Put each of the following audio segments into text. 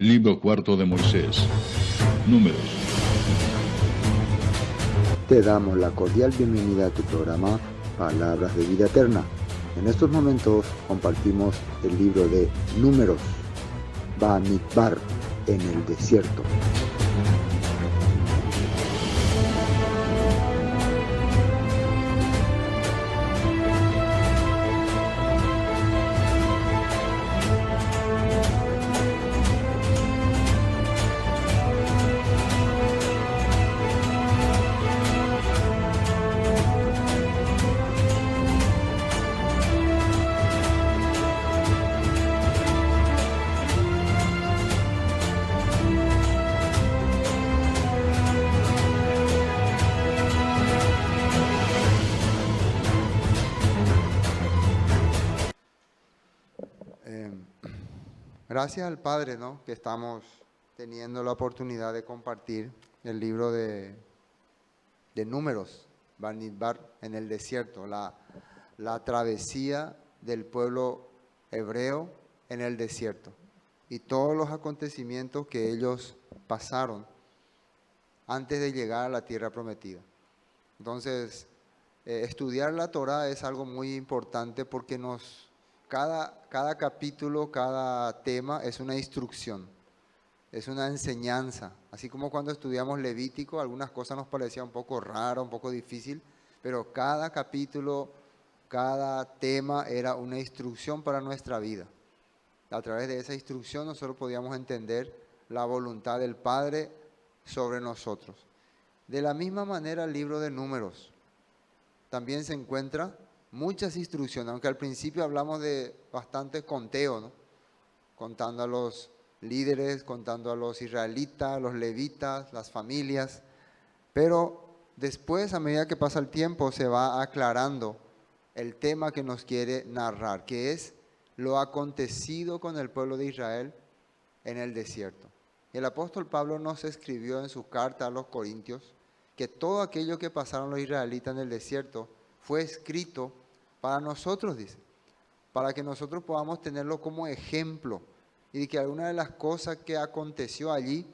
Libro cuarto de Moisés. Números. Te damos la cordial bienvenida a tu programa Palabras de Vida Eterna. En estos momentos compartimos el libro de Números, Bamidbar, en el desierto. Gracias al Padre, ¿no?, que estamos teniendo la oportunidad de compartir el libro de Números, Bamidbar, en el desierto, la travesía del pueblo hebreo en el desierto y todos los acontecimientos que ellos pasaron antes de llegar a la tierra prometida. Entonces, estudiar la Torá es algo muy importante porque cada capítulo, cada tema es una instrucción, es una enseñanza. Así como cuando estudiamos Levítico, algunas cosas nos parecían un poco raro, un poco difícil, pero cada capítulo, cada tema era una instrucción para nuestra vida. A través de esa instrucción nosotros podíamos entender la voluntad del Padre sobre nosotros. De la misma manera el libro de Números también se encuentra muchas instrucciones, aunque al principio hablamos de bastante conteo, ¿no?, contando a los líderes, contando a los israelitas, a los levitas, las familias, pero después, a medida que pasa el tiempo, se va aclarando el tema que nos quiere narrar, que es lo acontecido con el pueblo de Israel en el desierto. Y el apóstol Pablo nos escribió en su carta a los Corintios que todo aquello que pasaron los israelitas en el desierto fue escrito para nosotros, dice, para que nosotros podamos tenerlo como ejemplo y que alguna de las cosas que aconteció allí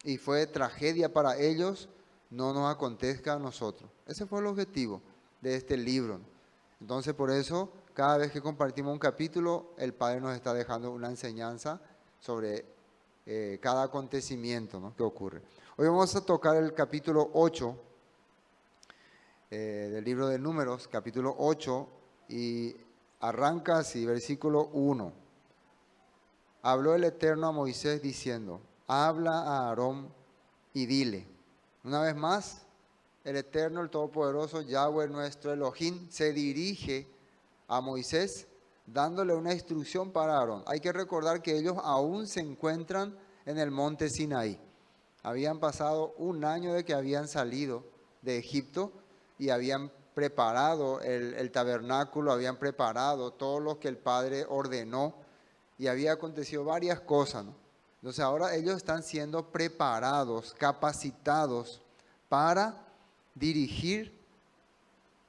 y fue tragedia para ellos, no nos acontezca a nosotros. Ese fue el objetivo de este libro. Entonces, por eso, cada vez que compartimos un capítulo, el Padre nos está dejando una enseñanza sobre cada acontecimiento, ¿no?, que ocurre. Hoy vamos a tocar el capítulo 8 del libro de Números, capítulo 8, y arranca así, versículo 1. Habló el Eterno a Moisés diciendo, habla a Aarón y dile. Una vez más, el Eterno, el Todopoderoso, Yahweh nuestro Elohim, se dirige a Moisés dándole una instrucción para Aarón. Hay que recordar que ellos aún se encuentran en el monte Sinaí. Habían pasado un año de que habían salido de Egipto y habían preparado el tabernáculo, habían preparado todo lo que el Padre ordenó y había acontecido varias cosas, ¿no? Entonces ahora ellos están siendo preparados, capacitados para dirigir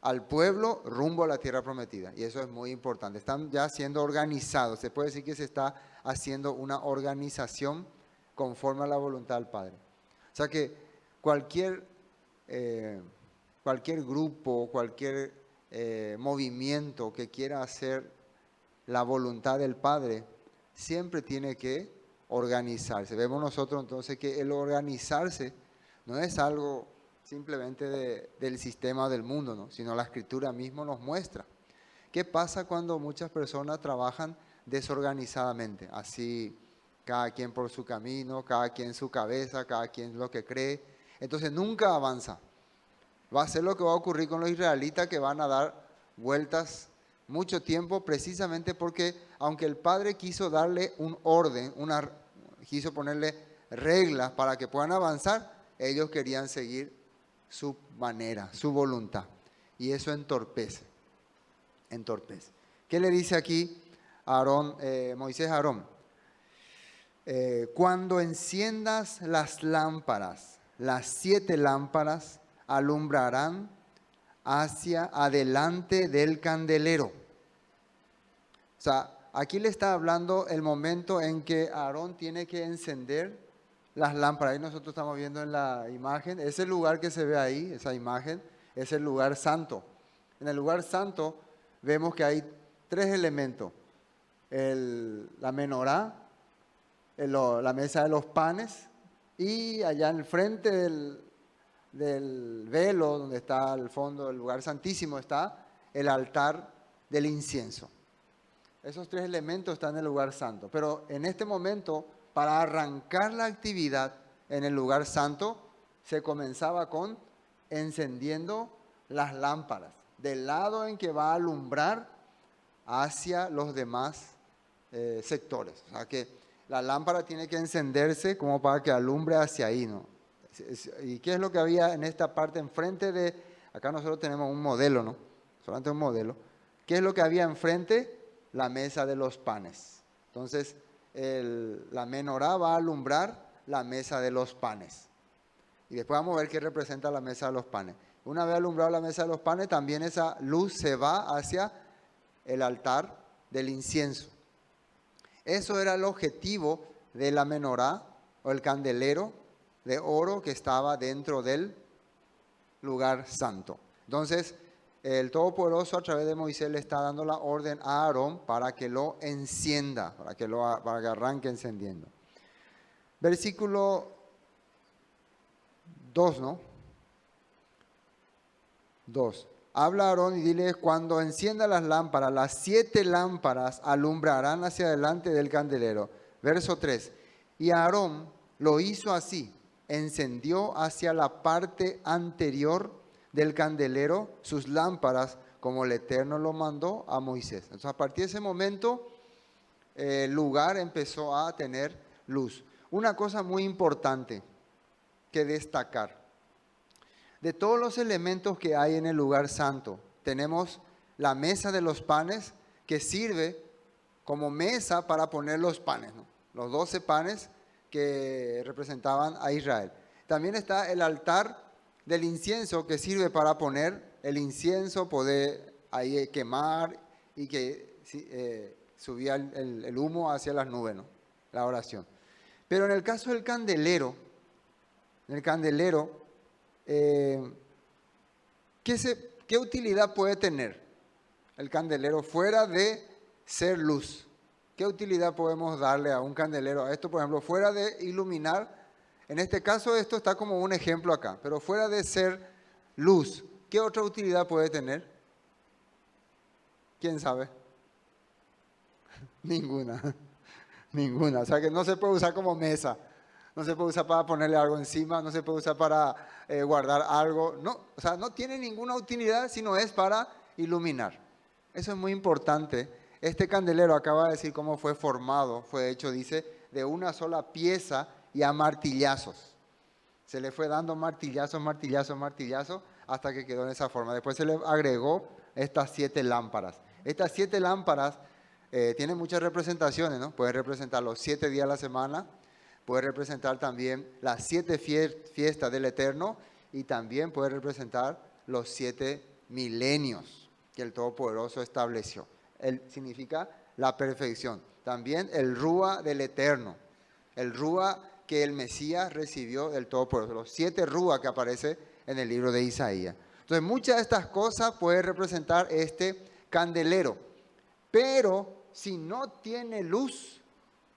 al pueblo rumbo a la tierra prometida. Y eso es muy importante. Están ya siendo organizados. Se puede decir que se está haciendo una organización conforme a la voluntad del Padre. O sea que cualquier grupo, cualquier movimiento que quiera hacer la voluntad del Padre, siempre tiene que organizarse. Vemos nosotros entonces que el organizarse no es algo simplemente del sistema del mundo, ¿no?, sino la Escritura mismo nos muestra. ¿Qué pasa cuando muchas personas trabajan desorganizadamente? Así, cada quien por su camino, cada quien su cabeza, cada quien lo que cree. Entonces nunca avanza. Va a ser lo que va a ocurrir con los israelitas, que van a dar vueltas mucho tiempo, precisamente porque aunque el Padre quiso darle un orden, quiso ponerle reglas para que puedan avanzar, ellos querían seguir su manera, su voluntad. Y eso entorpece. ¿Qué le dice aquí Moisés a Aarón? Cuando enciendas las lámparas, las 7 lámparas alumbrarán hacia adelante del candelero. O sea, aquí le está hablando el momento en que Aarón tiene que encender las lámparas. Ahí nosotros estamos viendo en la imagen, ese lugar que se ve ahí, esa imagen, es el lugar santo. En el lugar santo vemos que hay tres elementos. La menorá, la mesa de los panes, y allá en el frente del velo, donde está al fondo del lugar santísimo, está el altar del incienso. Esos tres elementos están en el lugar santo. Pero en este momento, para arrancar la actividad en el lugar santo, se comenzaba con encendiendo las lámparas, del lado en que va a alumbrar hacia los demás sectores. O sea que la lámpara tiene que encenderse como para que alumbre hacia ahí, ¿no? ¿Y qué es lo que había en esta parte enfrente de... Acá nosotros tenemos un modelo, ¿no? Solamente un modelo. ¿Qué es lo que había enfrente? La mesa de los panes. Entonces, la menorá va a alumbrar la mesa de los panes. Y después vamos a ver qué representa la mesa de los panes. Una vez alumbrado la mesa de los panes, también esa luz se va hacia el altar del incienso. Eso era el objetivo de la menorá o el candelero de oro que estaba dentro del lugar santo. Entonces, el Todopoderoso a través de Moisés le está dando la orden a Aarón para que lo encienda, para que arranque encendiendo. Versículo 2, ¿no? 2. Habla a Aarón y dile, cuando encienda las lámparas, las 7 lámparas alumbrarán hacia adelante del candelero. Verso 3. Y Aarón lo hizo así, encendió hacia la parte anterior del candelero sus lámparas, como el Eterno lo mandó a Moisés. Entonces, a partir de ese momento, el lugar empezó a tener luz. Una cosa muy importante que destacar. De todos los elementos que hay en el lugar santo, tenemos la mesa de los panes, que sirve como mesa para poner los panes, ¿no? Los 12 panes que representaban a Israel. También está el altar del incienso, que sirve para poner el incienso, poder ahí quemar y que subía el humo hacia las nubes, ¿no? La oración. Pero en el caso del candelero, ¿qué utilidad puede tener el candelero fuera de ser luz? ¿Qué utilidad podemos darle a un candelero? A esto, por ejemplo, fuera de iluminar. En este caso, esto está como un ejemplo acá, pero fuera de ser luz, ¿qué otra utilidad puede tener? ¿Quién sabe? Ninguna. Ninguna. O sea que no se puede usar como mesa. No se puede usar para ponerle algo encima, no se puede usar para guardar algo. No, o sea, no tiene ninguna utilidad, sino es para iluminar. Eso es muy importante. Este candelero acaba de decir cómo fue formado. Fue hecho, dice, de una sola pieza y a martillazos. Se le fue dando martillazos, hasta que quedó en esa forma. Después se le agregó estas 7 lámparas. Estas 7 lámparas tienen muchas representaciones, ¿no? Puede representar los 7 días de la semana, puede representar también las 7 fiestas del Eterno, y también puede representar los 7 milenios que el Todopoderoso estableció. Significa la perfección. También el Rúa del Eterno, el Rúa que el Mesías recibió del Todopoderoso, los 7 Rúa que aparece en el libro de Isaías. Entonces, muchas de estas cosas puede representar este candelero, pero si no tiene luz,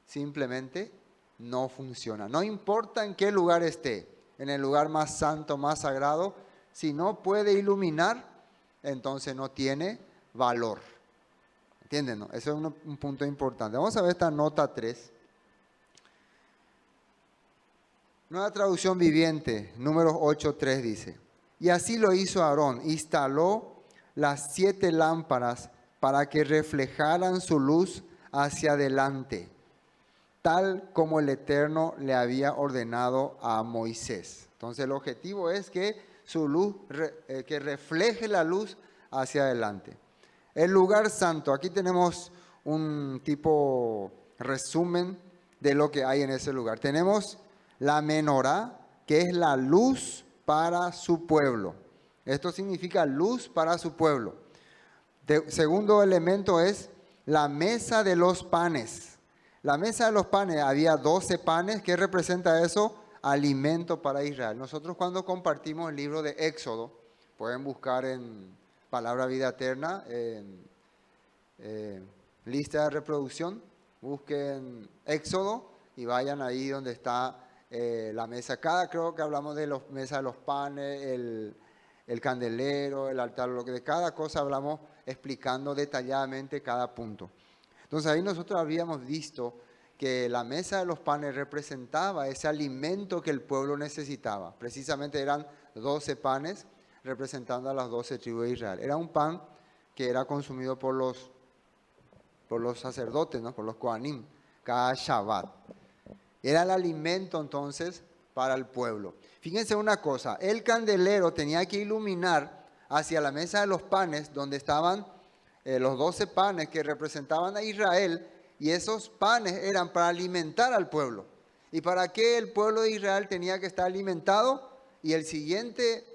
simplemente no funciona. No importa en qué lugar esté, en el lugar más santo, más sagrado, si no puede iluminar, entonces no tiene valor. ¿Entienden? ¿No? Eso es un punto importante. Vamos a ver esta nota 3. Nueva traducción viviente, número 8.3 dice: y así lo hizo Aarón, instaló las 7 lámparas para que reflejaran su luz hacia adelante, tal como el Eterno le había ordenado a Moisés. Entonces el objetivo es que su luz, que refleje la luz hacia adelante. El lugar santo, aquí tenemos un tipo resumen de lo que hay en ese lugar. Tenemos la menorá, que es la luz para su pueblo. Esto significa luz para su pueblo. Segundo elemento es la mesa de los panes. La mesa de los panes, había 12 panes. ¿Qué representa eso? Alimento para Israel. Nosotros cuando compartimos el libro de Éxodo, pueden buscar en Palabra Vida Eterna, en lista de reproducción, busquen Éxodo y vayan ahí donde está la mesa. Creo que hablamos de la mesa de los panes, el candelero, el altar, lo que de cada cosa hablamos explicando detalladamente cada punto. Entonces ahí nosotros habíamos visto que la mesa de los panes representaba ese alimento que el pueblo necesitaba. Precisamente eran 12 panes representando a las 12 tribus de Israel. Era un pan que era consumido por los sacerdotes, ¿no? Por los Kohanim, cada Shabbat. Era el alimento entonces para el pueblo. Fíjense una cosa, el candelero tenía que iluminar hacia la mesa de los panes, donde estaban los 12 panes que representaban a Israel, y esos panes eran para alimentar al pueblo. ¿Y para qué el pueblo de Israel tenía que estar alimentado? Y el siguiente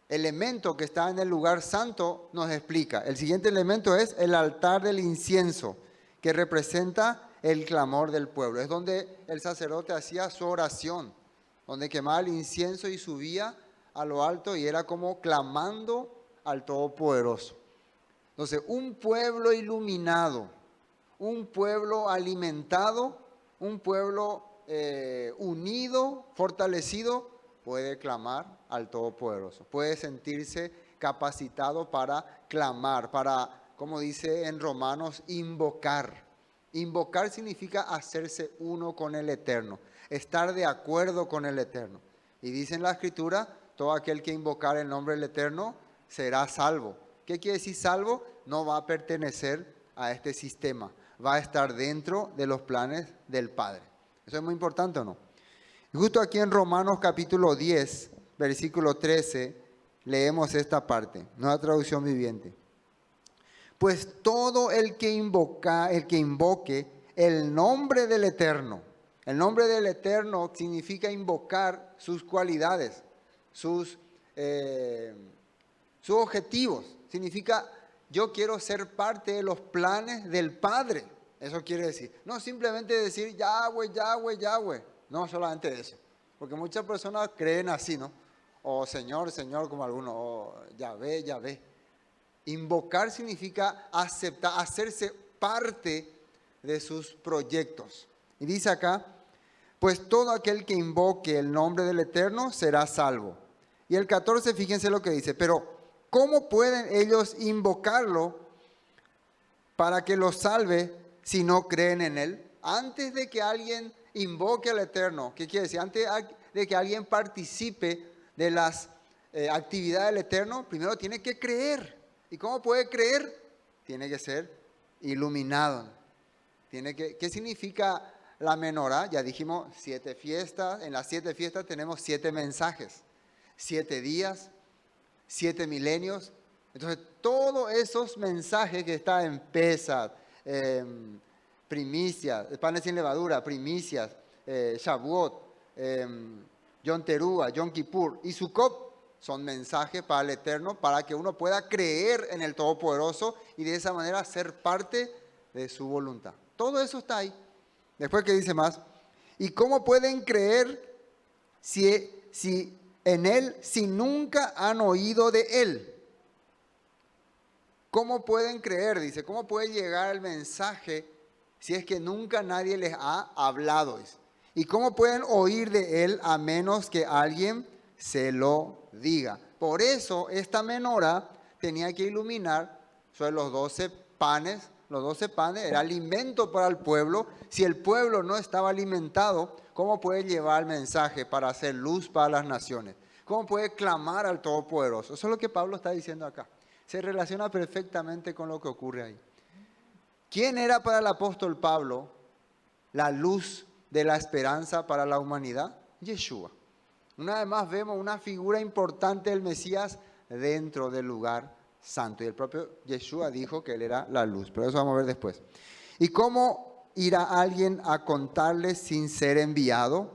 elemento que está en el lugar santo nos explica. El siguiente elemento es el altar del incienso, que representa el clamor del pueblo. Es donde el sacerdote hacía su oración, donde quemaba el incienso y subía a lo alto y era como clamando al Todopoderoso. Entonces, un pueblo iluminado, un pueblo alimentado, un pueblo unido, fortalecido, puede clamar al Todopoderoso. Puede sentirse capacitado para clamar, para, como dice en Romanos, invocar. Invocar significa hacerse uno con el Eterno, estar de acuerdo con el Eterno. Y dice en la Escritura, todo aquel que invocar el nombre del Eterno será salvo. ¿Qué quiere decir salvo? No va a pertenecer a este sistema, va a estar dentro de los planes del Padre. ¿Eso es muy importante o no? Y justo aquí en Romanos capítulo 10, versículo 13, leemos esta parte, nueva traducción viviente. Pues todo el que invoque el nombre del Eterno. El nombre del Eterno significa invocar sus cualidades, sus objetivos. Significa, yo quiero ser parte de los planes del Padre. Eso quiere decir. No simplemente decir Yahweh, Yahweh, Yahweh. No solamente eso. Porque muchas personas creen así, ¿no? O Señor, Señor, como algunos. O Yahvé, Yahvé. Invocar significa aceptar, hacerse parte de sus proyectos. Y dice acá, pues todo aquel que invoque el nombre del Eterno será salvo. Y el 14, fíjense lo que dice, pero ¿cómo pueden ellos invocarlo para que los salve si no creen en él? Antes de que alguien invoque al Eterno, ¿qué quiere decir? Antes de que alguien participe de las actividades del Eterno, primero tiene que creer. ¿Y cómo puede creer? Tiene que ser iluminado. ¿Qué significa la menorá? Ya dijimos 7 fiestas. En las 7 fiestas tenemos 7 mensajes. 7 días, 7 milenios. Entonces, todos esos mensajes que están en Pesach, primicias, panes sin levadura, primicias, Shavuot, Yom Teruah, Yom Kippur y Sukkot, son mensajes para el Eterno, para que uno pueda creer en el Todopoderoso y de esa manera ser parte de su voluntad. Todo eso está ahí. Después que dice más, ¿y cómo pueden creer si en Él, si nunca han oído de Él? ¿Cómo pueden creer? Dice, ¿cómo puede llegar el mensaje si es que nunca nadie les ha hablado? ¿Y cómo pueden oír de Él a menos que alguien se lo diga? Por eso esta menorá tenía que iluminar sobre los 12 panes. Los 12 panes era alimento para el pueblo. Si el pueblo no estaba alimentado, ¿cómo puede llevar el mensaje para hacer luz para las naciones? ¿Cómo puede clamar al Todopoderoso? Eso es lo que Pablo está diciendo acá. Se relaciona perfectamente con lo que ocurre ahí. ¿Quién era para el apóstol Pablo la luz de la esperanza para la humanidad? Yeshua. Una vez más vemos una figura importante del Mesías dentro del lugar santo. Y el propio Yeshua dijo que Él era la luz. Pero eso vamos a ver después. ¿Y cómo irá alguien a contarles sin ser enviado?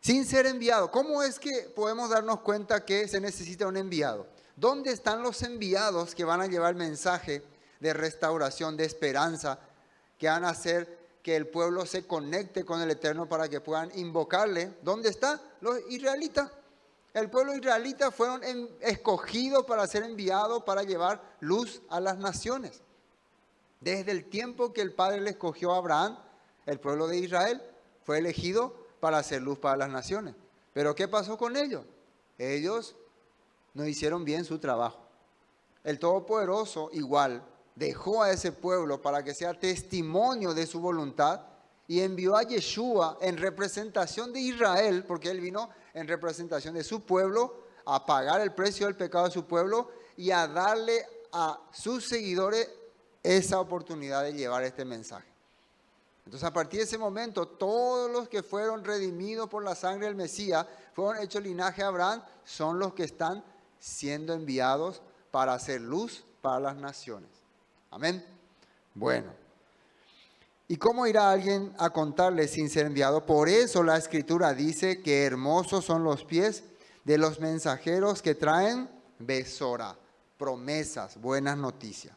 Sin ser enviado. ¿Cómo es que podemos darnos cuenta que se necesita un enviado? ¿Dónde están los enviados que van a llevar el mensaje de restauración, de esperanza, que van a hacer que el pueblo se conecte con el Eterno para que puedan invocarle. ¿Dónde está? Los israelitas. El pueblo israelita fueron escogidos para ser enviados para llevar luz a las naciones. Desde el tiempo que el Padre le escogió a Abraham, el pueblo de Israel fue elegido para hacer luz para las naciones. Pero ¿qué pasó con ellos? Ellos no hicieron bien su trabajo. El Todopoderoso igual dejó a ese pueblo para que sea testimonio de su voluntad y envió a Yeshua en representación de Israel, porque él vino en representación de su pueblo, a pagar el precio del pecado de su pueblo y a darle a sus seguidores esa oportunidad de llevar este mensaje. Entonces, a partir de ese momento, todos los que fueron redimidos por la sangre del Mesías, fueron hechos linaje de Abraham, son los que están siendo enviados para hacer luz para las naciones. Amén. Bueno. ¿Y cómo irá alguien a contarle sin ser enviado? Por eso la Escritura dice que hermosos son los pies de los mensajeros que traen besora, promesas, buenas noticias.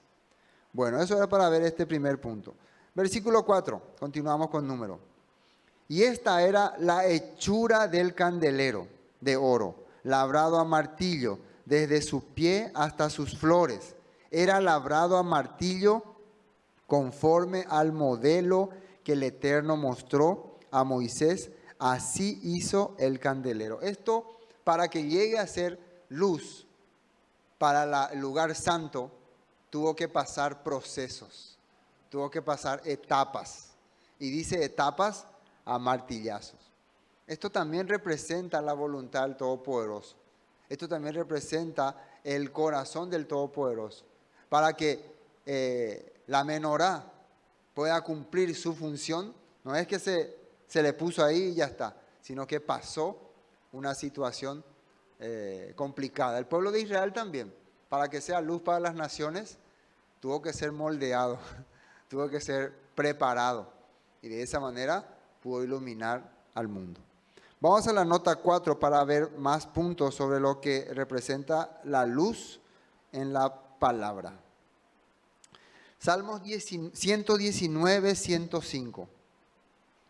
Bueno, eso era para ver este primer punto. Versículo 4, continuamos con número. Y esta era la hechura del candelero de oro, labrado a martillo, desde su pie hasta sus flores. Era labrado a martillo conforme al modelo que el Eterno mostró a Moisés. Así hizo el candelero. Esto para que llegue a ser luz para el lugar santo, tuvo que pasar procesos, tuvo que pasar etapas. Y dice etapas a martillazos. Esto también representa la voluntad del Todopoderoso. Esto también representa el corazón del Todopoderoso. Para que la menorá pueda cumplir su función, no es que se le puso ahí y ya está, sino que pasó una situación complicada. El pueblo de Israel también, para que sea luz para las naciones, tuvo que ser moldeado, tuvo que ser preparado. Y de esa manera pudo iluminar al mundo. Vamos a la nota 4 para ver más puntos sobre lo que representa la luz en la palabra. Salmos 119, 105.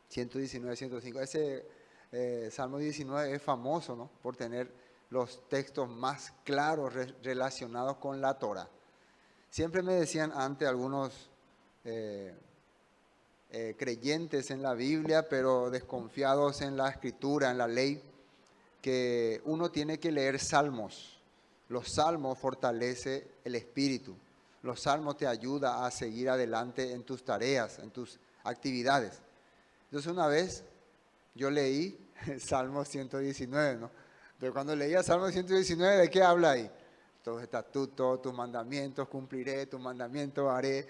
119, 105. Ese Salmo 19 es famoso, ¿no?, por tener los textos más claros relacionados con la Torah. Siempre me decían antes algunos creyentes en la Biblia, pero desconfiados en la escritura, en la ley, que uno tiene que leer salmos. Los salmos fortalecen el espíritu. Los salmos te ayudan a seguir adelante en tus tareas, en tus actividades. Entonces una vez yo leí Salmo 119, ¿no? Pero cuando leía Salmo 119, ¿de qué habla ahí? Tus estatutos, tus mandamientos, cumpliré, tus mandamientos haré.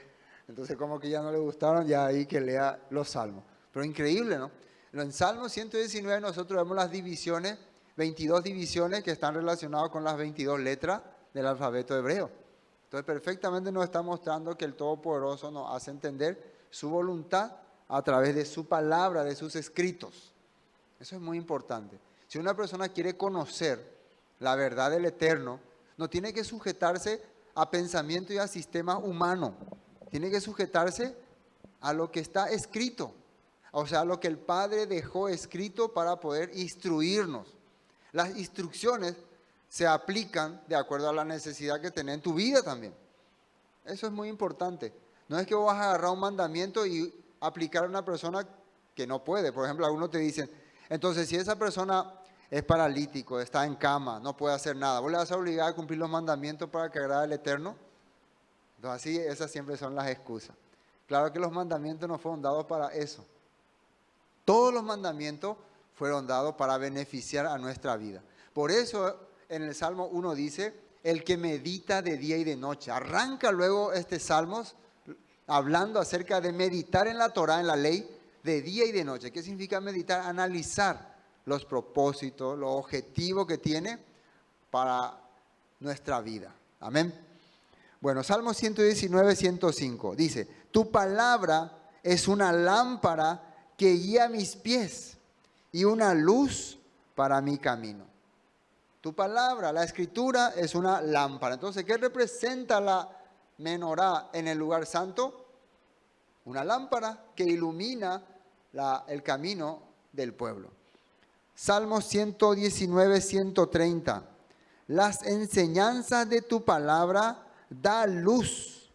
Entonces como que ya no le gustaron, ya ahí que lea los salmos. Pero increíble, ¿no? En Salmo 119 nosotros vemos las divisiones, 22 divisiones que están relacionadas con las 22 letras del alfabeto hebreo. Entonces perfectamente nos está mostrando que el Todopoderoso nos hace entender su voluntad a través de su palabra, de sus escritos. Eso es muy importante. Si una persona quiere conocer la verdad del Eterno, no tiene que sujetarse a pensamiento y a sistemas humanos. Tiene que sujetarse a lo que está escrito. O sea, a lo que el Padre dejó escrito para poder instruirnos. Las instrucciones se aplican de acuerdo a la necesidad que tenés en tu vida también. Eso es muy importante. No es que vos vas a agarrar un mandamiento y aplicar a una persona que no puede. Por ejemplo, algunos te dicen, entonces si esa persona es paralítico, está en cama, no puede hacer nada, ¿vos le vas a obligar a cumplir los mandamientos para que agrade al Eterno? Entonces así, esas siempre son las excusas. Claro que los mandamientos no fueron dados para eso. Todos los mandamientos fueron dados para beneficiar a nuestra vida. Por eso en el Salmo 1 dice, el que medita de día y de noche. Arranca luego este Salmos hablando acerca de meditar en la Torah, en la ley, de día y de noche. ¿Qué significa meditar? Analizar los propósitos, los objetivos que tiene para nuestra vida. Amén. Bueno, Salmo 119, 105 dice, tu palabra es una lámpara que guía mis pies y una luz para mi camino. Tu palabra, la escritura, es una lámpara. Entonces, ¿qué representa menorá en el lugar santo, una lámpara que ilumina el camino del pueblo. Salmo 119, 130. Las enseñanzas de tu palabra da luz,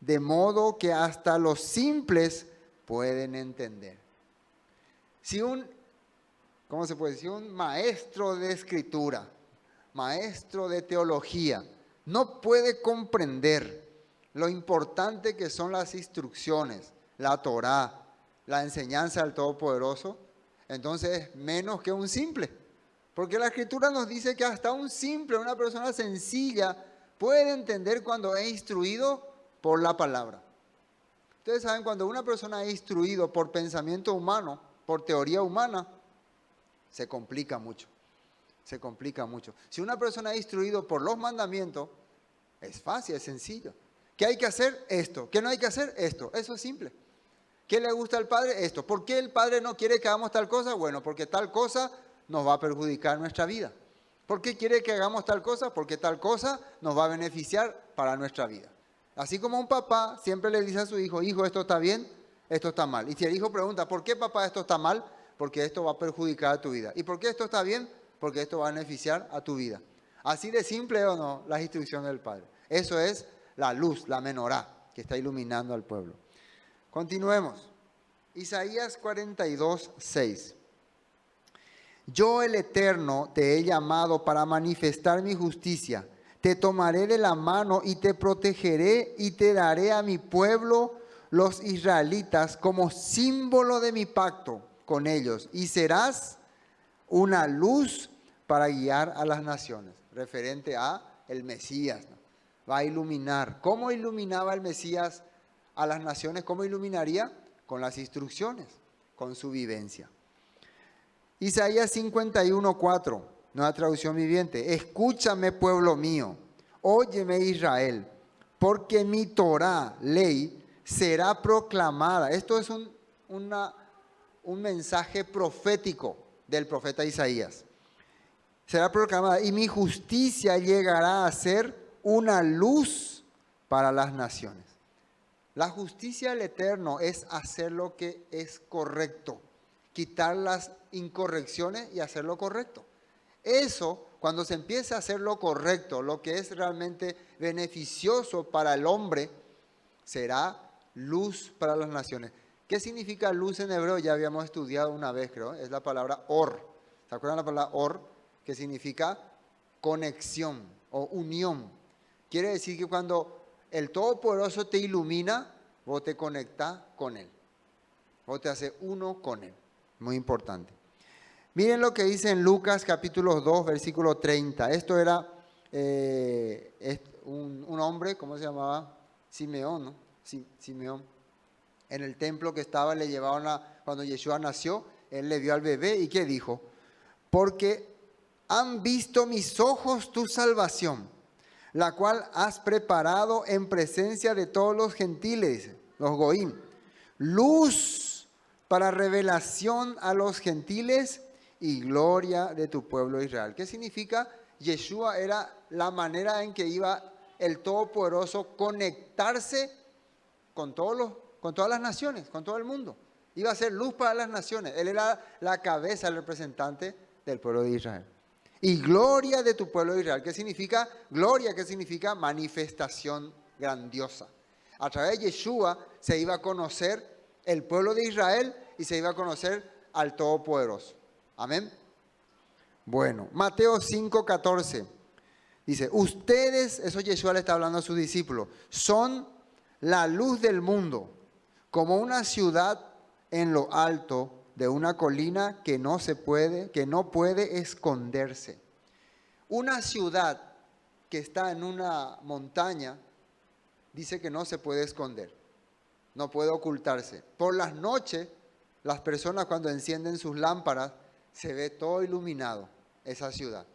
de modo que hasta los simples pueden entender. Si ¿cómo se puede decir? Un maestro de escritura, maestro de teología, no puede comprender lo importante que son las instrucciones, la Torá, la enseñanza del Todopoderoso, entonces es menos que un simple. Porque la Escritura nos dice que hasta un simple, una persona sencilla, puede entender cuando es instruido por la palabra. Ustedes saben, cuando una persona es instruido por pensamiento humano, por teoría humana, se complica mucho. Se complica mucho. Si una persona es instruido por los mandamientos, es fácil, es sencillo. ¿Qué hay que hacer? Esto. ¿Qué no hay que hacer? Esto. Eso es simple. ¿Qué le gusta al Padre? Esto. ¿Por qué el Padre no quiere que hagamos tal cosa? Bueno, porque tal cosa nos va a perjudicar nuestra vida. ¿Por qué quiere que hagamos tal cosa? Porque tal cosa nos va a beneficiar para nuestra vida. Así como un papá siempre le dice a su hijo, hijo, esto está bien, esto está mal. Y si el hijo pregunta, ¿por qué papá esto está mal? Porque esto va a perjudicar a tu vida. ¿Y por qué esto está bien? Porque esto va a beneficiar a tu vida. Así de simple o no, las instrucciones del Padre. Eso es la luz, la menorá, que está iluminando al pueblo. Continuemos. Isaías 42, 6. Yo, el Eterno, te he llamado para manifestar mi justicia. Te tomaré de la mano y te protegeré y te daré a mi pueblo, los israelitas, como símbolo de mi pacto con ellos. Y serás una luz para guiar a las naciones. Referente a el Mesías, ¿no? Va a iluminar. ¿Cómo iluminaba el Mesías a las naciones? ¿Cómo iluminaría? Con las instrucciones, con su vivencia. Isaías 51, 4, nueva traducción viviente. Escúchame, pueblo mío, óyeme, Israel, porque mi Torá, ley, será proclamada. Esto es un mensaje profético del profeta Isaías. Será proclamada y mi justicia llegará a ser una luz para las naciones. La justicia del Eterno es hacer lo que es correcto, quitar las incorrecciones y hacer lo correcto. Eso, cuando se empieza a hacer lo correcto, lo que es realmente beneficioso para el hombre, será luz para las naciones. ¿Qué significa luz en hebreo? Ya habíamos estudiado una vez, creo. Es la palabra or. ¿Se acuerdan la palabra or? Que significa conexión o unión. Quiere decir que cuando el Todopoderoso te ilumina, vos te conectás con Él. Vos te haces uno con Él. Muy importante. Miren lo que dice en Lucas capítulo 2, versículo 30. Esto era un hombre, ¿cómo se llamaba? Simeón, ¿no? Sí, Simeón. En el templo que estaba, le llevaron cuando Yeshua nació, él le vio al bebé y ¿qué dijo? Porque han visto mis ojos tu salvación, la cual has preparado en presencia de todos los gentiles, los goín, luz para revelación a los gentiles y gloria de tu pueblo Israel. ¿Qué significa? Yeshua era la manera en que iba el Todopoderoso conectarse con todas las naciones, con todo el mundo. Iba a ser luz para las naciones. Él era la cabeza, el representante del pueblo de Israel. Y gloria de tu pueblo de Israel. ¿Qué significa gloria? ¿Qué significa manifestación grandiosa? A través de Yeshua se iba a conocer el pueblo de Israel y se iba a conocer al Todopoderoso. Amén. Bueno, Mateo 5:14 dice, ustedes, eso Yeshua le está hablando a sus discípulos, son la luz del mundo, como una ciudad en lo alto de una colina que no puede esconderse. Una ciudad que está en una montaña, dice que no se puede esconder, no puede ocultarse. Por las noches, las personas cuando encienden sus lámparas, se ve todo iluminado, esa ciudad.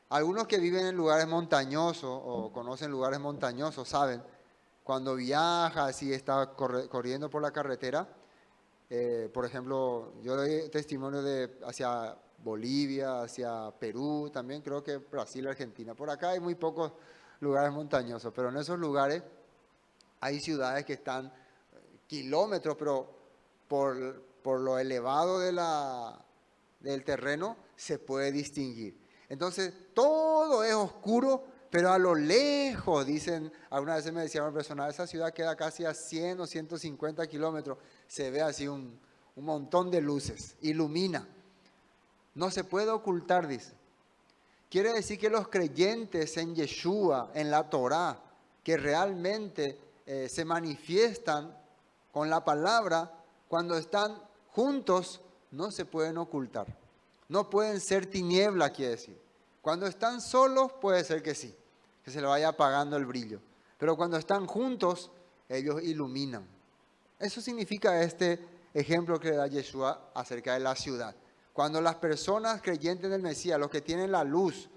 Algunos que viven en lugares montañosos o conocen lugares montañosos saben, cuando viajas y estás corriendo por la carretera, por ejemplo, yo doy testimonio hacia Bolivia, hacia Perú, también creo que Brasil, Argentina. Por acá hay muy pocos lugares montañosos, pero en esos lugares Hay ciudades que están kilómetros, pero por lo elevado del terreno se puede distinguir. Entonces, todo es oscuro, pero a lo lejos, dicen, algunas veces me decía una persona, esa ciudad queda casi a 100 o 150 kilómetros, se ve así un montón de luces, ilumina. No se puede ocultar, dice. Quiere decir que los creyentes en Yeshua, en la Torá, que realmente se manifiestan con la palabra, cuando están juntos, no se pueden ocultar. No pueden ser tiniebla, quiere decir. Cuando están solos, puede ser que sí, que se le vaya apagando el brillo. Pero cuando están juntos, ellos iluminan. Eso significa este ejemplo que da Yeshua acerca de la ciudad. Cuando las personas creyentes del Mesías, los que tienen la luz,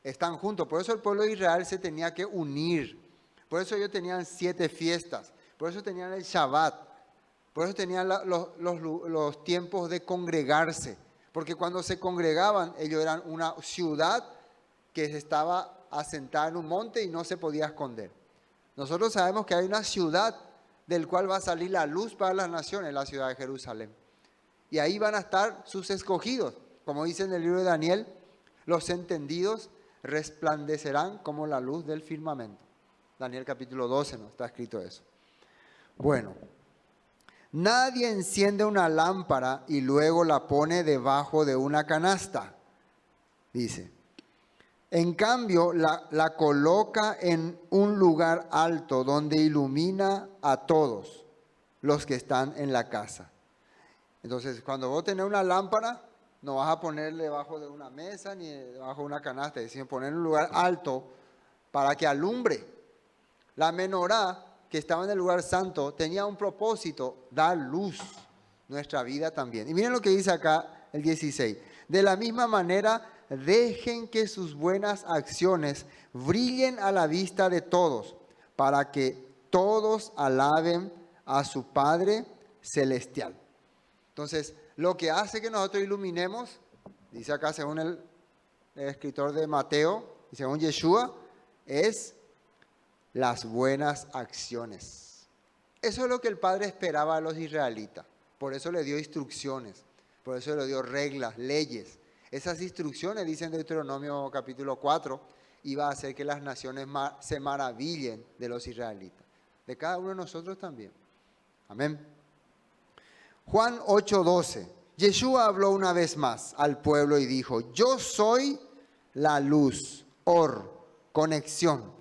están juntos. Por eso el pueblo de Israel se tenía que unir. Por eso ellos tenían 7 fiestas. Por eso tenían el Shabbat. Por eso tenían los tiempos de congregarse. Porque cuando se congregaban, ellos eran una ciudad que estaba asentada en un monte y no se podía esconder. Nosotros sabemos que hay una ciudad del cual va a salir la luz para las naciones, la ciudad de Jerusalén. Y ahí van a estar sus escogidos. Como dice en el libro de Daniel, los entendidos resplandecerán como la luz del firmamento. Daniel capítulo 12, ¿no? Está escrito eso. Bueno. Nadie enciende una lámpara y luego la pone debajo de una canasta, dice. En cambio, la coloca en un lugar alto donde ilumina a todos los que están en la casa. Entonces, cuando vos tenés una lámpara, no vas a ponerle debajo de una mesa ni debajo de una canasta, sino poner en un lugar alto para que alumbre. La menorá, que estaba en el lugar santo, tenía un propósito, dar luz, nuestra vida también. Y miren lo que dice acá el 16. De la misma manera, dejen que sus buenas acciones brillen a la vista de todos, para que todos alaben a su Padre Celestial. Entonces, lo que hace que nosotros iluminemos, dice acá según el escritor de Mateo y según Yeshua, es las buenas acciones. Eso es lo que el Padre esperaba a los israelitas. Por eso le dio instrucciones, por eso le dio reglas, leyes. Esas instrucciones, dice en Deuteronomio capítulo 4, iba a hacer que las naciones se maravillen de los israelitas. De cada uno de nosotros también. Amén. Juan 8:12. Yeshua habló una vez más al pueblo y dijo, yo soy la luz, conexión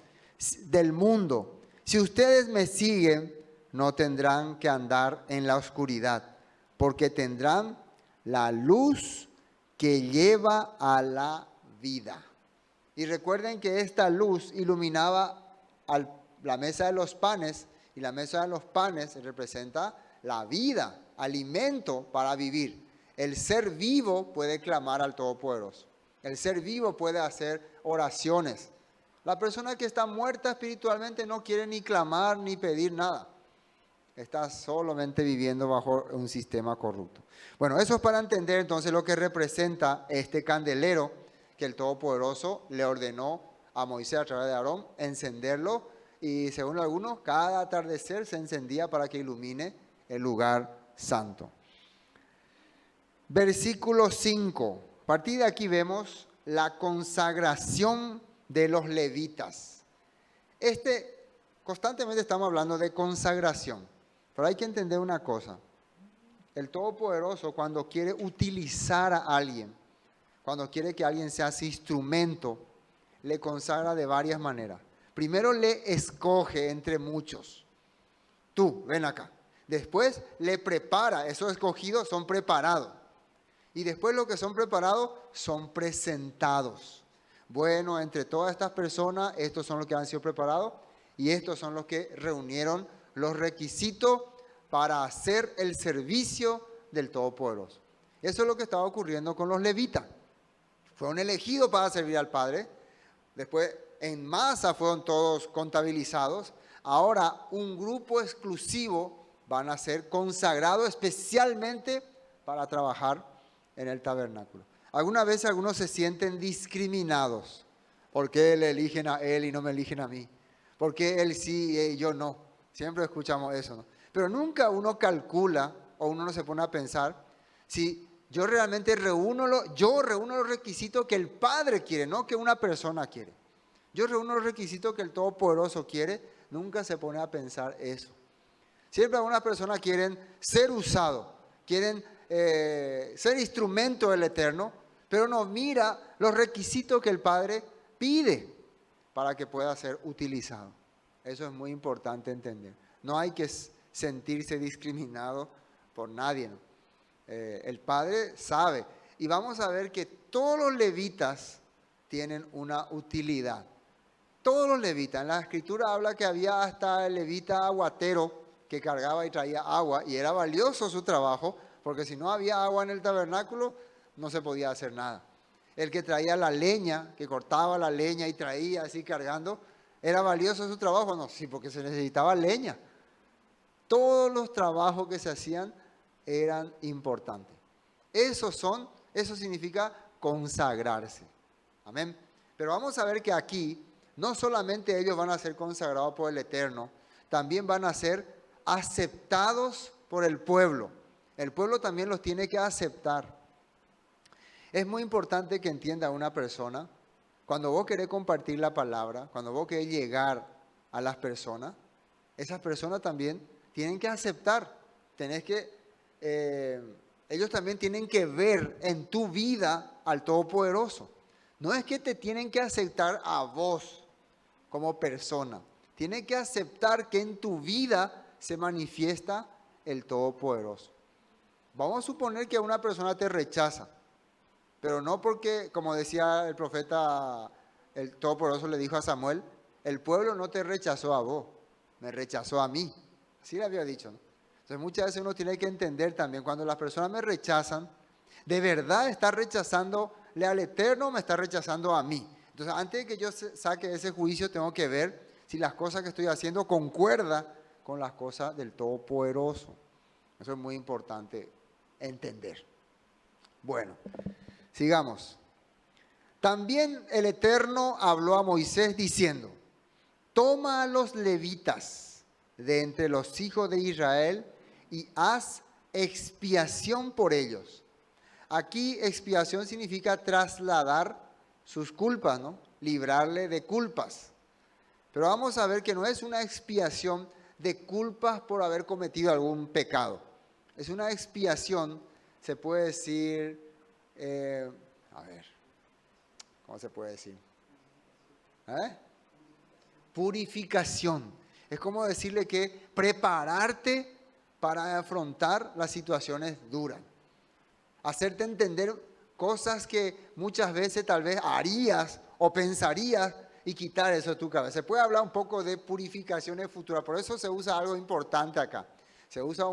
del mundo. Si ustedes me siguen, no tendrán que andar en la oscuridad, porque tendrán la luz que lleva a la vida. Y recuerden que esta luz iluminaba la mesa de los panes, y la mesa de los panes representa la vida, alimento para vivir. El ser vivo puede clamar al Todopoderoso. El ser vivo puede hacer oraciones. La persona que está muerta espiritualmente no quiere ni clamar ni pedir nada. Está solamente viviendo bajo un sistema corrupto. Bueno, eso es para entender entonces lo que representa este candelero que el Todopoderoso le ordenó a Moisés a través de Aarón encenderlo, y según algunos, cada atardecer se encendía para que ilumine el lugar santo. Versículo 5. A partir de aquí vemos la consagración de los levitas. Constantemente estamos hablando de consagración, pero hay que entender una cosa. El Todopoderoso, cuando quiere utilizar a alguien, cuando quiere que alguien sea su instrumento, le consagra de varias maneras. Primero le escoge entre muchos. Tú, ven acá. Después le prepara, esos escogidos son preparados. Y después los que son preparados son presentados. Bueno, entre todas estas personas, estos son los que han sido preparados y estos son los que reunieron los requisitos para hacer el servicio del Todopoderoso. Eso es lo que estaba ocurriendo con los levitas. Fueron elegidos para servir al Padre. Después, en masa fueron todos contabilizados. Ahora, un grupo exclusivo van a ser consagrados especialmente para trabajar en el tabernáculo. Algunas veces algunos se sienten discriminados. ¿Por qué le eligen a él y no me eligen a mí? ¿Por qué él sí y yo no? Siempre escuchamos eso, ¿no? Pero nunca uno calcula o uno no se pone a pensar si yo realmente reúno los requisitos que el Padre quiere, no que una persona quiere. Yo reúno los requisitos que el Todopoderoso quiere, nunca se pone a pensar eso. Siempre algunas personas quieren ser usados, quieren ser instrumento del Eterno, pero no mira los requisitos que el Padre pide para que pueda ser utilizado. Eso es muy importante entender. No hay que sentirse discriminado por nadie, ¿no? El Padre sabe. Y vamos a ver que todos los levitas tienen una utilidad. Todos los levitas. En la Escritura habla que había hasta el levita aguatero que cargaba y traía agua, y era valioso su trabajo, porque si no había agua en el tabernáculo, no se podía hacer nada. El que traía la leña, que cortaba la leña y traía así cargando, ¿era valioso su trabajo? No, sí, porque se necesitaba leña. Todos los trabajos que se hacían eran importantes. Eso significa consagrarse. Amén. Pero vamos a ver que aquí, no solamente ellos van a ser consagrados por el Eterno, también van a ser aceptados por el pueblo. El pueblo también los tiene que aceptar. Es muy importante que entienda una persona, cuando vos querés compartir la palabra, cuando vos querés llegar a las personas, esas personas también tienen que aceptar. Ellos también tienen que ver en tu vida al Todopoderoso. No es que te tienen que aceptar a vos como persona. Tienen que aceptar que en tu vida se manifiesta el Todopoderoso. Vamos a suponer que una persona te rechaza, pero no porque, como decía el profeta, el Todopoderoso le dijo a Samuel, el pueblo no te rechazó a vos, me rechazó a mí. Así le había dicho, ¿no? Entonces muchas veces uno tiene que entender también, cuando las personas me rechazan, ¿de verdad está rechazándole al Eterno o me está rechazando a mí? Entonces antes de que yo saque ese juicio, tengo que ver si las cosas que estoy haciendo concuerdan con las cosas del Todopoderoso. Eso es muy importante entender. Bueno, sigamos. También el Eterno habló a Moisés diciendo, toma a los levitas de entre los hijos de Israel y haz expiación por ellos. Aquí expiación significa trasladar sus culpas, ¿no? Librarle de culpas. Pero vamos a ver que no es una expiación de culpas por haber cometido algún pecado. Es una expiación, se puede decir, ¿cómo se puede decir? Purificación. Es como decirle que prepararte para afrontar las situaciones duras. Hacerte entender cosas que muchas veces tal vez harías o pensarías y quitar eso de tu cabeza. Se puede hablar un poco de purificaciones futuras, por eso se usa algo importante acá. Se usa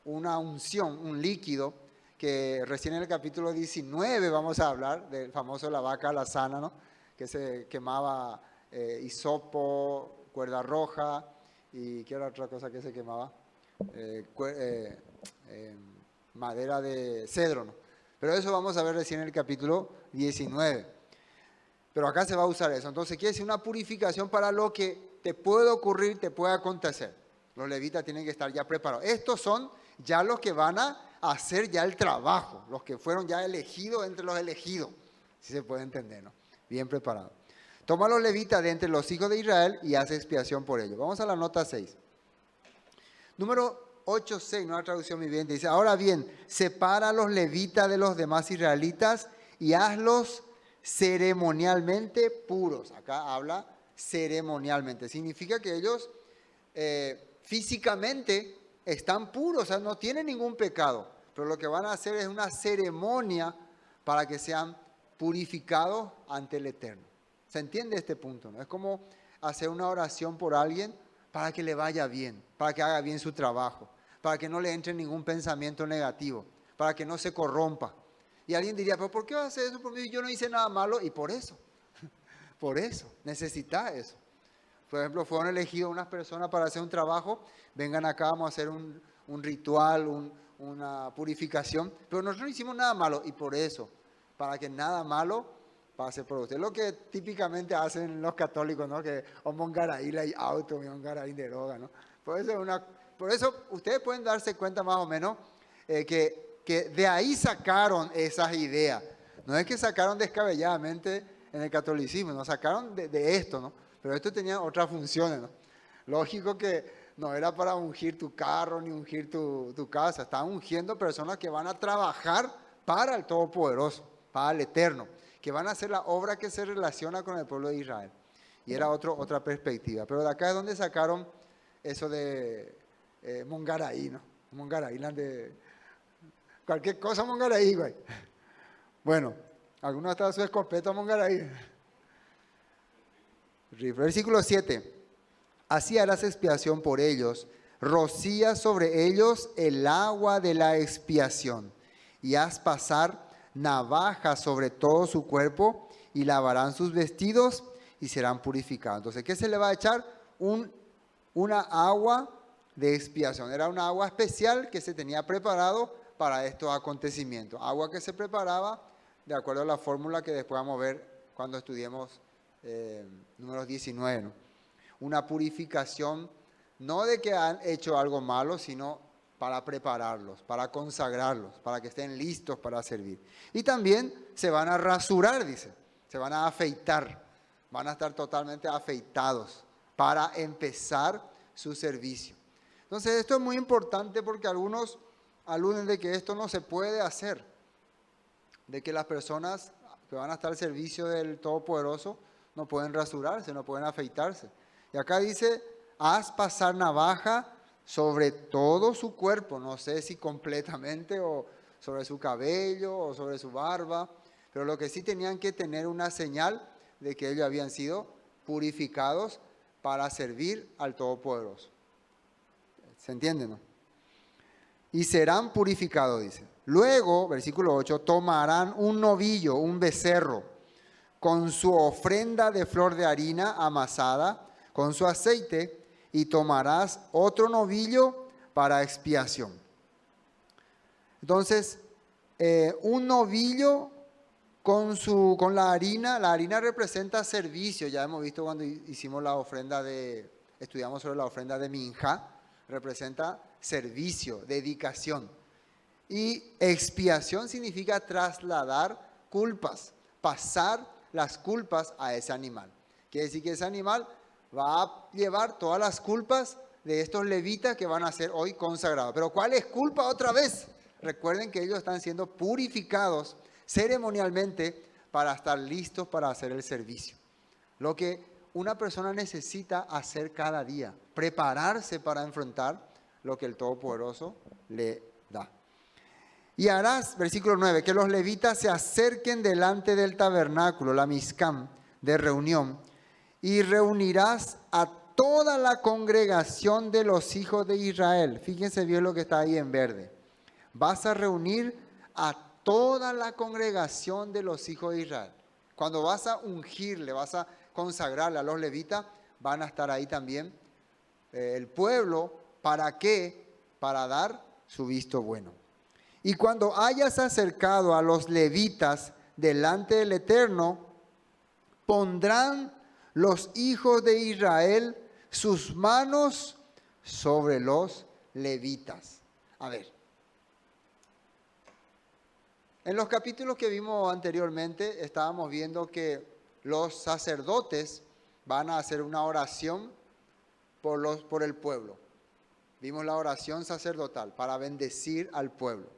una unción, un líquido, que recién en el capítulo 19 vamos a hablar del famoso la vaca alazana, ¿no? Que se quemaba hisopo, cuerda roja y ¿qué era otra cosa que se quemaba? Madera de cedro, ¿no? Pero eso vamos a ver recién en el capítulo 19. Pero acá se va a usar eso. Entonces quiere decir una purificación para lo que te puede ocurrir, te puede acontecer. Los levitas tienen que estar ya preparados. Estos son ya los que van a hacer ya el trabajo, los que fueron ya elegidos entre los elegidos. Si se puede entender, ¿no? Bien preparados. Toma a los levitas de entre los hijos de Israel y hace expiación por ellos. Vamos a la nota 6. Número 8.6, nueva traducción viviente, dice, ahora bien, separa a los levitas de los demás israelitas y hazlos ceremonialmente puros. Acá habla ceremonialmente. Significa que ellos físicamente están puros, o sea, no tienen ningún pecado. Pero lo que van a hacer es una ceremonia para que sean purificados ante el Eterno. ¿Se entiende este punto, no? Es como hacer una oración por alguien para que le vaya bien, para que haga bien su trabajo, para que no le entre ningún pensamiento negativo, para que no se corrompa. Y alguien diría, pero ¿por qué vas a hacer eso por mí? Yo no hice nada malo y por eso, necesitas eso. Por ejemplo, fueron elegidos unas personas para hacer un trabajo, vengan acá, vamos a hacer un ritual, una purificación, pero nosotros no hicimos nada malo y por eso, para que nada malo pase por usted. Lo que típicamente hacen los católicos, ¿no? Que mongaray y auto, mongaray de droga, ¿no? Por eso ustedes pueden darse cuenta más o menos que de ahí sacaron esas ideas. No es que sacaron descabelladamente en el catolicismo, no sacaron de esto, ¿no? Pero esto tenía otras funciones, ¿no? Lógico que no era para ungir tu carro ni ungir tu casa. Estaban ungiendo personas que van a trabajar para el Todopoderoso, para el Eterno, que van a hacer la obra que se relaciona con el pueblo de Israel. Y era otra perspectiva. Pero de acá es donde sacaron eso de Mongaraí, ¿no? Mongaraí, de cualquier cosa Mongaraí, güey. Bueno, algunos hasta su escopeta Mongaraí. Versículo 7. Así harás expiación por ellos, rocía sobre ellos el agua de la expiación, y haz pasar navaja sobre todo su cuerpo, y lavarán sus vestidos, y serán purificados. Entonces, ¿qué se le va a echar? Una agua de expiación. Era una agua especial que se tenía preparado para estos acontecimientos. Agua que se preparaba de acuerdo a la fórmula que después vamos a ver cuando estudiemos números 19, ¿no? Una purificación, no de que han hecho algo malo, sino para prepararlos, para consagrarlos, para que estén listos para servir. Y también se van a rasurar, dice, se van a afeitar, van a estar totalmente afeitados para empezar su servicio. Entonces esto es muy importante porque algunos aluden de que esto no se puede hacer, de que las personas que van a estar al servicio del Todopoderoso no pueden rasurarse, no pueden afeitarse. Y acá dice, haz pasar navaja sobre todo su cuerpo, no sé si completamente o sobre su cabello o sobre su barba, pero lo que sí tenían que tener una señal de que ellos habían sido purificados para servir al Todopoderoso. ¿Se entiende, no? Y serán purificados, dice. Luego, versículo 8, tomarán un novillo, un becerro, con su ofrenda de flor de harina amasada, con su aceite, y tomarás otro novillo para expiación. Entonces, un novillo con la harina representa servicio. Ya hemos visto cuando hicimos la ofrenda estudiamos sobre la ofrenda de Minjá, representa servicio, dedicación. Y expiación significa trasladar culpas, pasar las culpas a ese animal. Quiere decir que ese animal va a llevar todas las culpas de estos levitas que van a ser hoy consagrados. Pero ¿cuál es culpa otra vez? Recuerden que ellos están siendo purificados ceremonialmente para estar listos para hacer el servicio. Lo que una persona necesita hacer cada día, prepararse para enfrentar lo que el Todopoderoso le da. Y harás, versículo 9, que los levitas se acerquen delante del tabernáculo, la Mizcam de reunión, y reunirás a toda la congregación de los hijos de Israel. Fíjense bien lo que está ahí en verde. Vas a reunir a toda la congregación de los hijos de Israel. Cuando vas a ungirle, vas a consagrarle a los levitas, van a estar ahí también el pueblo. ¿Para qué? Para dar su visto bueno. Y cuando hayas acercado a los levitas delante del Eterno, pondrán los hijos de Israel sus manos sobre los levitas. A ver, en los capítulos que vimos anteriormente estábamos viendo que los sacerdotes van a hacer una oración por el pueblo. Vimos la oración sacerdotal para bendecir al pueblo.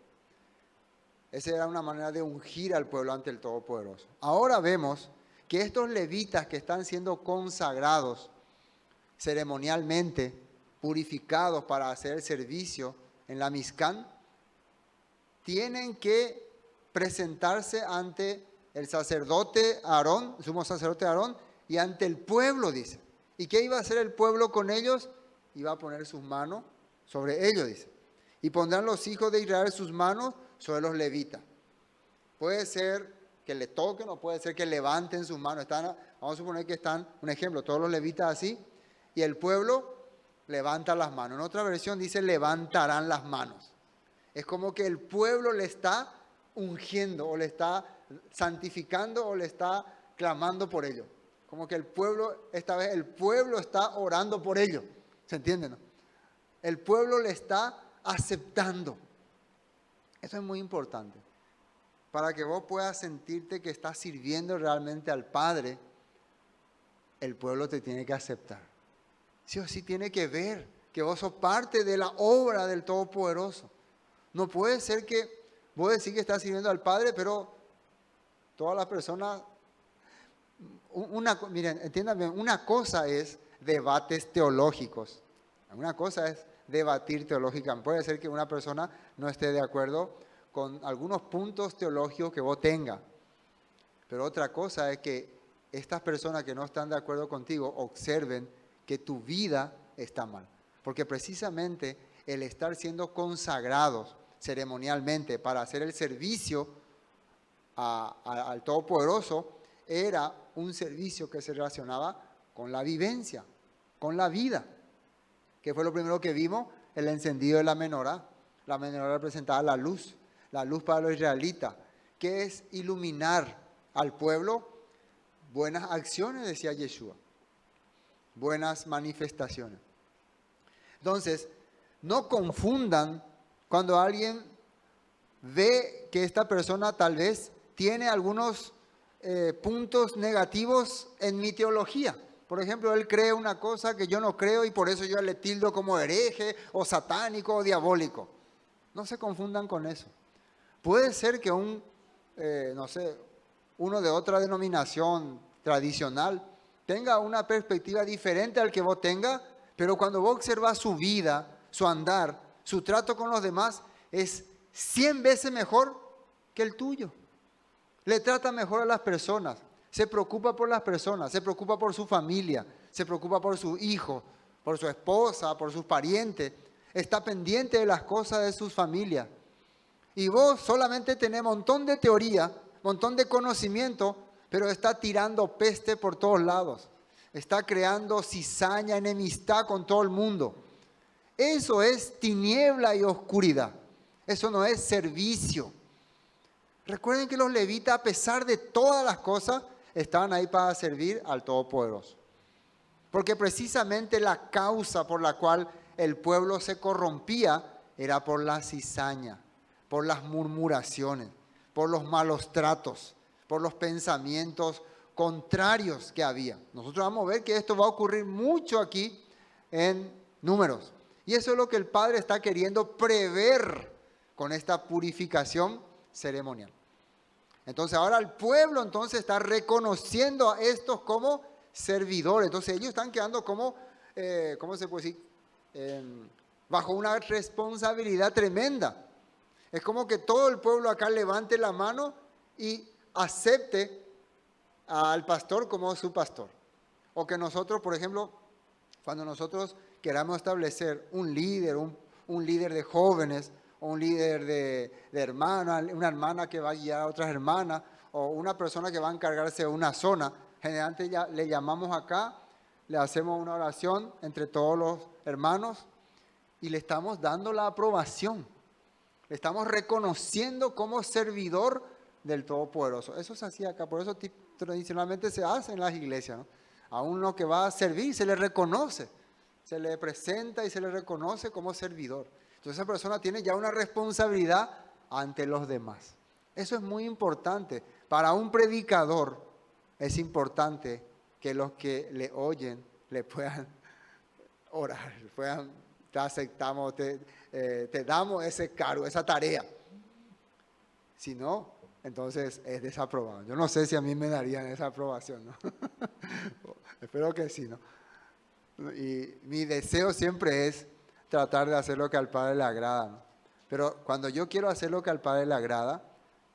Esa era una manera de ungir al pueblo ante el Todopoderoso. Ahora vemos que estos levitas que están siendo consagrados ceremonialmente, purificados para hacer el servicio en la Mizcán, tienen que presentarse ante el sacerdote Aarón, el sumo sacerdote Aarón, y ante el pueblo, dice. ¿Y qué iba a hacer el pueblo con ellos? Iba a poner sus manos sobre ellos, dice. Y pondrán los hijos de Israel sus manos sobre los levitas. Puede ser que le toquen o puede ser que levanten sus manos. Vamos a suponer que están, un ejemplo, todos los levitas así, y el pueblo levanta las manos. En otra versión dice levantarán las manos. Es como que el pueblo le está ungiendo o le está santificando o le está clamando por ellos. Como que el pueblo, esta vez el pueblo está orando por ellos. ¿Se entiende, no? El pueblo le está aceptando. Eso es muy importante. Para que vos puedas sentirte que estás sirviendo realmente al Padre, el pueblo te tiene que aceptar. Sí o sí tiene que ver que vos sos parte de la obra del Todopoderoso. No puede ser que vos decís que estás sirviendo al Padre, pero todas las personas... miren, entiendan bien, una cosa es debates teológicos. Una cosa es debatir teológicamente. Puede ser que una persona no esté de acuerdo con algunos puntos teológicos que vos tengas. Pero otra cosa es que estas personas que no están de acuerdo contigo observen que tu vida está mal. Porque precisamente el estar siendo consagrados ceremonialmente para hacer el servicio al Todopoderoso era un servicio que se relacionaba con la vivencia, con la vida. ¿Qué fue lo primero que vimos? El encendido de la menorá. La menorá representaba la luz para los israelitas, que es iluminar al pueblo. Buenas acciones, decía Yeshua, buenas manifestaciones. Entonces, no confundan cuando alguien ve que esta persona tal vez tiene algunos puntos negativos en mi teología. Por ejemplo, él cree una cosa que yo no creo y por eso yo le tildo como hereje o satánico o diabólico. No se confundan con eso. Puede ser que uno de otra denominación tradicional tenga una perspectiva diferente al que vos tengas, pero cuando vos observas su vida, su andar, su trato con los demás, es 100 veces mejor que el tuyo. Le trata mejor a las personas, se preocupa por las personas, se preocupa por su familia, se preocupa por su hijo, por su esposa, por sus parientes, está pendiente de las cosas de sus familias. Y vos solamente tenés un montón de teoría, un montón de conocimiento, pero está tirando peste por todos lados. Está creando cizaña, enemistad con todo el mundo. Eso es tiniebla y oscuridad. Eso no es servicio. Recuerden que los levitas, a pesar de todas las cosas, estaban ahí para servir al Todopoderoso. Porque precisamente la causa por la cual el pueblo se corrompía era por la cizaña, por las murmuraciones, por los malos tratos, por los pensamientos contrarios que había. Nosotros vamos a ver que esto va a ocurrir mucho aquí en Números. Y eso es lo que el Padre está queriendo prever con esta purificación ceremonial. Entonces ahora el pueblo entonces está reconociendo a estos como servidores. Entonces ellos están quedando como, ¿cómo se puede decir? Bajo una responsabilidad tremenda. Es como que todo el pueblo acá levante la mano y acepte al pastor como su pastor. O que nosotros, por ejemplo, cuando nosotros queramos establecer un líder, un líder de jóvenes, o un líder de hermanas, una hermana que va a guiar a otras hermanas, o una persona que va a encargarse de una zona, generalmente ya le llamamos acá, le hacemos una oración entre todos los hermanos y le estamos dando la aprobación. Le estamos reconociendo como servidor del Todopoderoso. Eso se hacía acá, por eso tradicionalmente se hace en las iglesias, ¿no? A uno que va a servir se le reconoce, se le presenta y se le reconoce como servidor. Entonces esa persona tiene ya una responsabilidad ante los demás. Eso es muy importante. Para un predicador es importante que los que le oyen le puedan orar, puedan, te aceptamos, te damos ese cargo, esa tarea. Si no, entonces es desaprobado. Yo no sé si a mí me darían esa aprobación, ¿no? Espero que sí, ¿no? Y mi deseo siempre es tratar de hacer lo que al Padre le agrada, ¿no? Pero cuando yo quiero hacer lo que al Padre le agrada,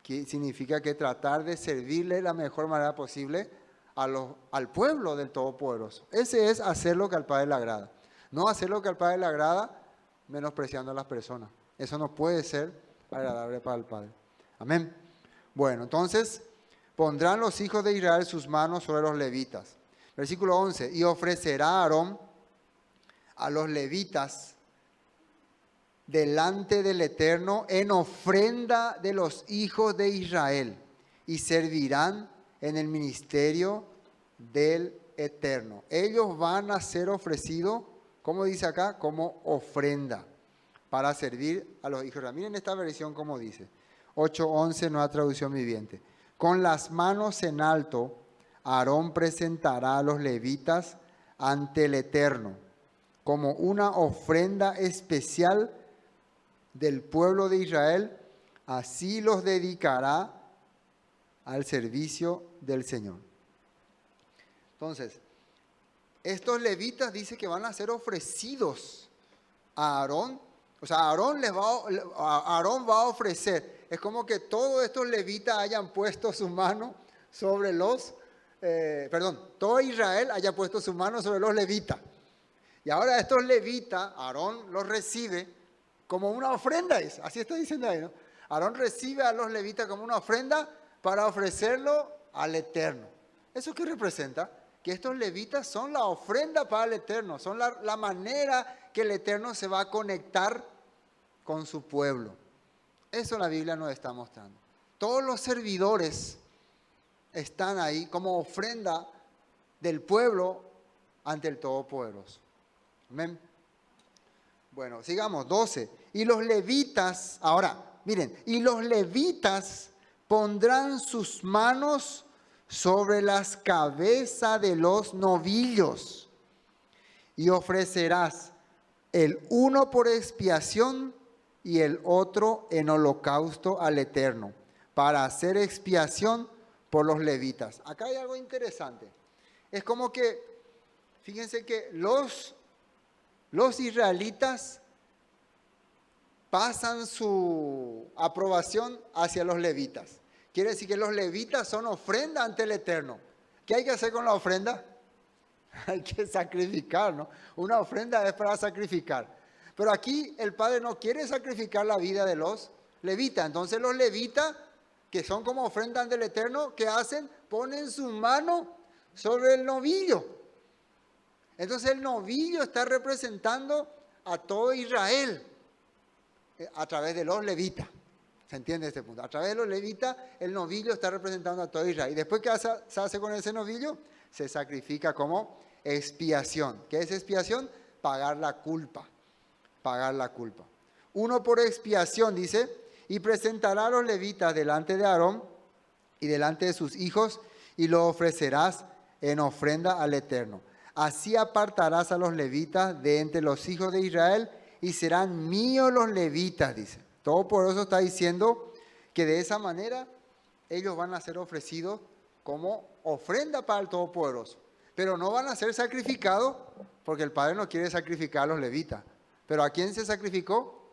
¿qué significa? Que tratar de servirle de la mejor manera posible al pueblo del Todopoderoso. Ese es hacer lo que al Padre le agrada. No hacer lo que al Padre le agrada menospreciando a las personas. Eso no puede ser agradable para el Padre. Amén. Bueno, entonces pondrán los hijos de Israel sus manos sobre los levitas. Versículo 11. Y ofrecerá Aarón a los levitas delante del Eterno en ofrenda de los hijos de Israel y servirán en el ministerio del Eterno. Ellos van a ser ofrecidos ¿Cómo dice acá? Como ofrenda para servir a los hijos. Miren esta versión como dice. 8:11, nueva traducción viviente. Con las manos en alto, Aarón presentará a los levitas ante el Eterno como una ofrenda especial del pueblo de Israel. Así los dedicará al servicio del Señor. Entonces, estos levitas dice que van a ser ofrecidos a Aarón. O sea, Aarón va a ofrecer. Es como que todos estos levitas hayan puesto su mano sobre todo Israel haya puesto su mano sobre los levitas. Y ahora estos levitas, Aarón los recibe como una ofrenda. Así está diciendo ahí, ¿no? Aarón recibe a los levitas como una ofrenda para ofrecerlo al Eterno. ¿Eso qué representa? Que estos levitas son la ofrenda para el Eterno, son la manera que el Eterno se va a conectar con su pueblo. Eso la Biblia nos está mostrando. Todos los servidores están ahí como ofrenda del pueblo ante el Todopoderoso. Amén. Bueno, sigamos, 12. Y los levitas, ahora, miren, y los levitas pondrán sus manos sobre las cabezas de los novillos y ofrecerás el uno por expiación y el otro en holocausto al Eterno, para hacer expiación por los levitas. Acá hay algo interesante. Es como que, fíjense que los israelitas pasan su aprobación hacia los levitas. Quiere decir que los levitas son ofrenda ante el Eterno. ¿Qué hay que hacer con la ofrenda? Hay que sacrificar, ¿no? Una ofrenda es para sacrificar. Pero aquí el Padre no quiere sacrificar la vida de los levitas. Entonces los levitas, que son como ofrenda ante el Eterno, ¿qué hacen? Ponen su mano sobre el novillo. Entonces el novillo está representando a todo Israel a través de los levitas. ¿Se entiende este punto? A través de los levitas, el novillo está representando a todo Israel. ¿Y después qué se hace con ese novillo? Se sacrifica como expiación. ¿Qué es expiación? Pagar la culpa. Pagar la culpa. Uno por expiación, dice, y presentará a los levitas delante de Aarón y delante de sus hijos, y lo ofrecerás en ofrenda al Eterno. Así apartarás a los levitas de entre los hijos de Israel, y serán míos los levitas, dice. Todopoderoso está diciendo que de esa manera ellos van a ser ofrecidos como ofrenda para el Todopoderoso. Pero no van a ser sacrificados porque el Padre no quiere sacrificar a los levitas. ¿Pero a quién se sacrificó?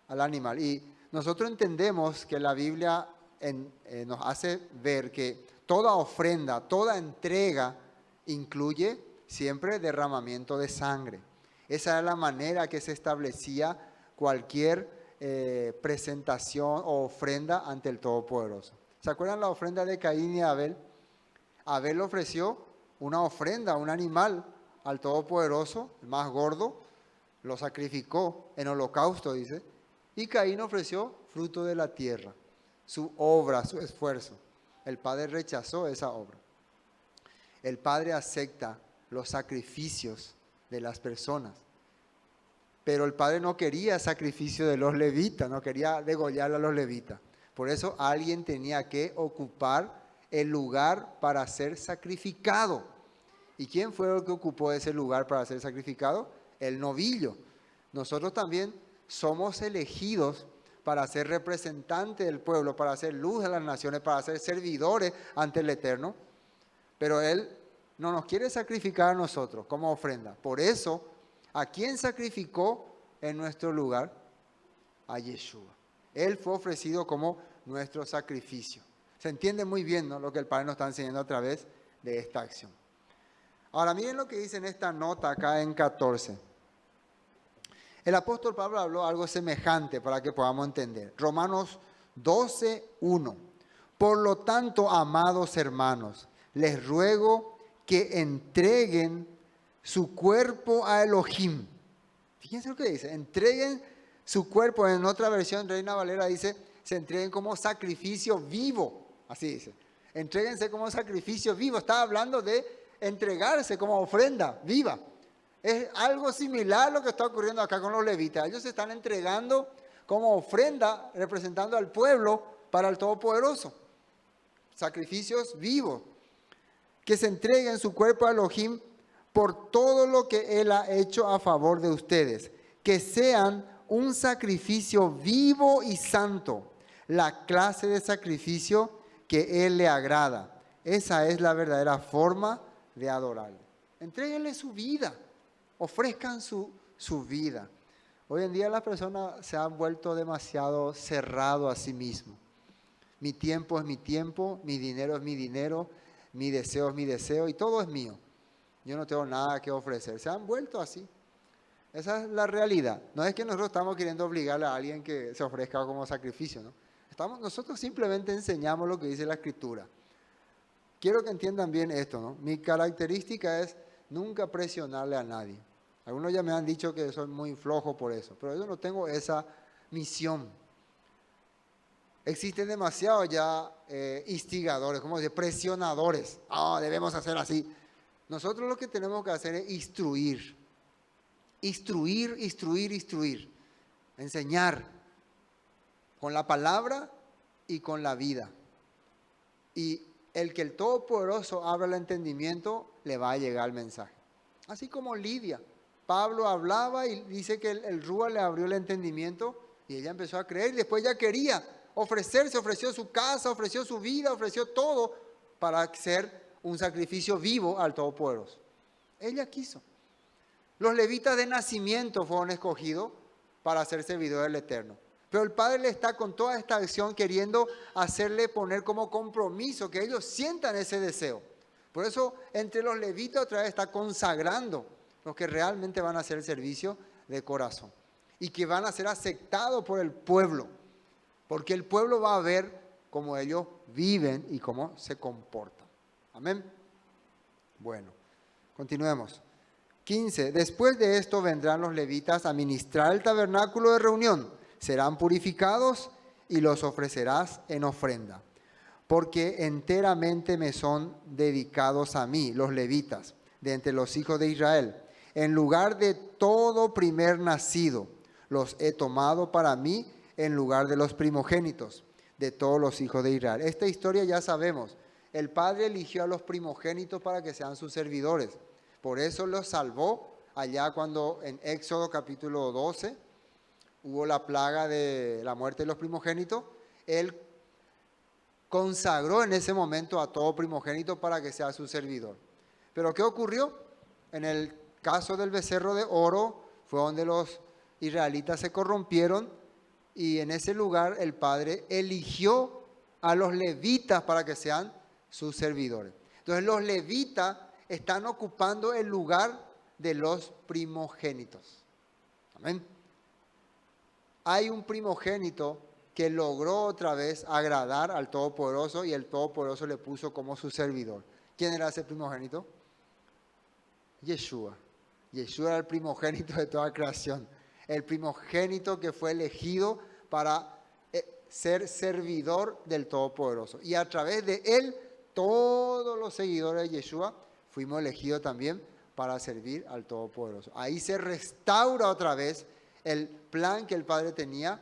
Al animal. Y nosotros entendemos que la Biblia nos hace ver que toda ofrenda, toda entrega incluye siempre derramamiento de sangre. Esa era la manera que se establecía cualquier presentación o ofrenda ante el Todopoderoso. ¿Se acuerdan la ofrenda de Caín y Abel? Abel ofreció una ofrenda, un animal al Todopoderoso, el más gordo, lo sacrificó en holocausto, dice, y Caín ofreció fruto de la tierra, su obra, su esfuerzo. El Padre rechazó esa obra. El Padre acepta los sacrificios de las personas. Pero el Padre no quería sacrificio de los levitas, no quería degollar a los levitas. Por eso alguien tenía que ocupar el lugar para ser sacrificado. ¿Y quién fue el que ocupó ese lugar para ser sacrificado? El novillo. Nosotros también somos elegidos para ser representantes del pueblo, para hacer luz a las naciones, para ser servidores ante el Eterno. Pero Él no nos quiere sacrificar a nosotros como ofrenda. Por eso, ¿a quién sacrificó en nuestro lugar? A Yeshua. Él fue ofrecido como nuestro sacrificio. Se entiende muy bien, ¿no?, lo que el Padre nos está enseñando a través de esta acción. Ahora miren lo que dice en esta nota acá en 14. El apóstol Pablo habló algo semejante para que podamos entender. Romanos 12:1. Por lo tanto, amados hermanos, les ruego que entreguen su cuerpo a Elohim. Fíjense lo que dice, entreguen su cuerpo. En otra versión, Reina Valera dice, se entreguen como sacrificio vivo. Así dice, entréguense como sacrificio vivo. Está hablando de entregarse como ofrenda viva. Es algo similar a lo que está ocurriendo acá con los levitas. Ellos se están entregando como ofrenda, representando al pueblo para el Todopoderoso. Sacrificios vivos. Que se entreguen su cuerpo a Elohim por todo lo que Él ha hecho a favor de ustedes. Que sean un sacrificio vivo y santo. La clase de sacrificio que Él le agrada. Esa es la verdadera forma de adorarle. Entréguenle su vida. Ofrezcan su vida. Hoy en día las personas se han vuelto demasiado cerrado a sí mismos. Mi tiempo es mi tiempo, mi dinero es mi dinero, mi deseo es mi deseo y todo es mío. Yo no tengo nada que ofrecer. Se han vuelto así. Esa es la realidad. No es que nosotros estamos queriendo obligarle a alguien que se ofrezca como sacrificio, ¿no? Nosotros simplemente enseñamos lo que dice la Escritura. Quiero que entiendan bien esto, ¿no? Mi característica es nunca presionarle a nadie. Algunos ya me han dicho que soy muy flojo por eso, pero yo no tengo esa misión. Existen demasiados ya instigadores, como dice, presionadores. Debemos hacer así. Nosotros lo que tenemos que hacer es instruir. Instruir. Enseñar con la palabra y con la vida. Y el que el Todopoderoso abra el entendimiento, le va a llegar el mensaje. Así como Lidia. Pablo hablaba y dice que el Rúa le abrió el entendimiento y ella empezó a creer y después ya quería ofrecerse, ofreció su casa, ofreció su vida, ofreció todo para ser un sacrificio vivo al Todopoderoso. Ella quiso. Los levitas de nacimiento fueron escogidos para ser servidores del Eterno. Pero el Padre le está con toda esta acción queriendo hacerle poner como compromiso que ellos sientan ese deseo. Por eso entre los levitas otra vez está consagrando los que realmente van a hacer el servicio de corazón y que van a ser aceptados por el pueblo, porque el pueblo va a ver cómo ellos viven y cómo se comportan. Amén. Bueno, continuemos. 15. Después de esto vendrán los levitas a ministrar el tabernáculo de reunión. Serán purificados y los ofrecerás en ofrenda, porque enteramente me son dedicados a mí, los levitas, de entre los hijos de Israel. En lugar de todo primer nacido, los he tomado para mí en lugar de los primogénitos de todos los hijos de Israel. Esta historia ya sabemos. El Padre eligió a los primogénitos para que sean sus servidores. Por eso los salvó allá cuando en Éxodo capítulo 12 hubo la plaga de la muerte de los primogénitos. Él consagró en ese momento a todo primogénito para que sea su servidor. Pero ¿qué ocurrió? En el caso del becerro de oro fue donde los israelitas se corrompieron y en ese lugar el Padre eligió a los levitas para que sean sus servidores. Entonces los levitas están ocupando el lugar de los primogénitos. Amén. Hay un primogénito que logró otra vez agradar al Todopoderoso y el Todopoderoso le puso como su servidor. ¿Quién era ese primogénito? Yeshua. Yeshua era el primogénito de toda creación. El primogénito que fue elegido para ser servidor del Todopoderoso. Y a través de él, todos los seguidores de Yeshua fuimos elegidos también para servir al Todopoderoso. Ahí se restaura otra vez el plan que el Padre tenía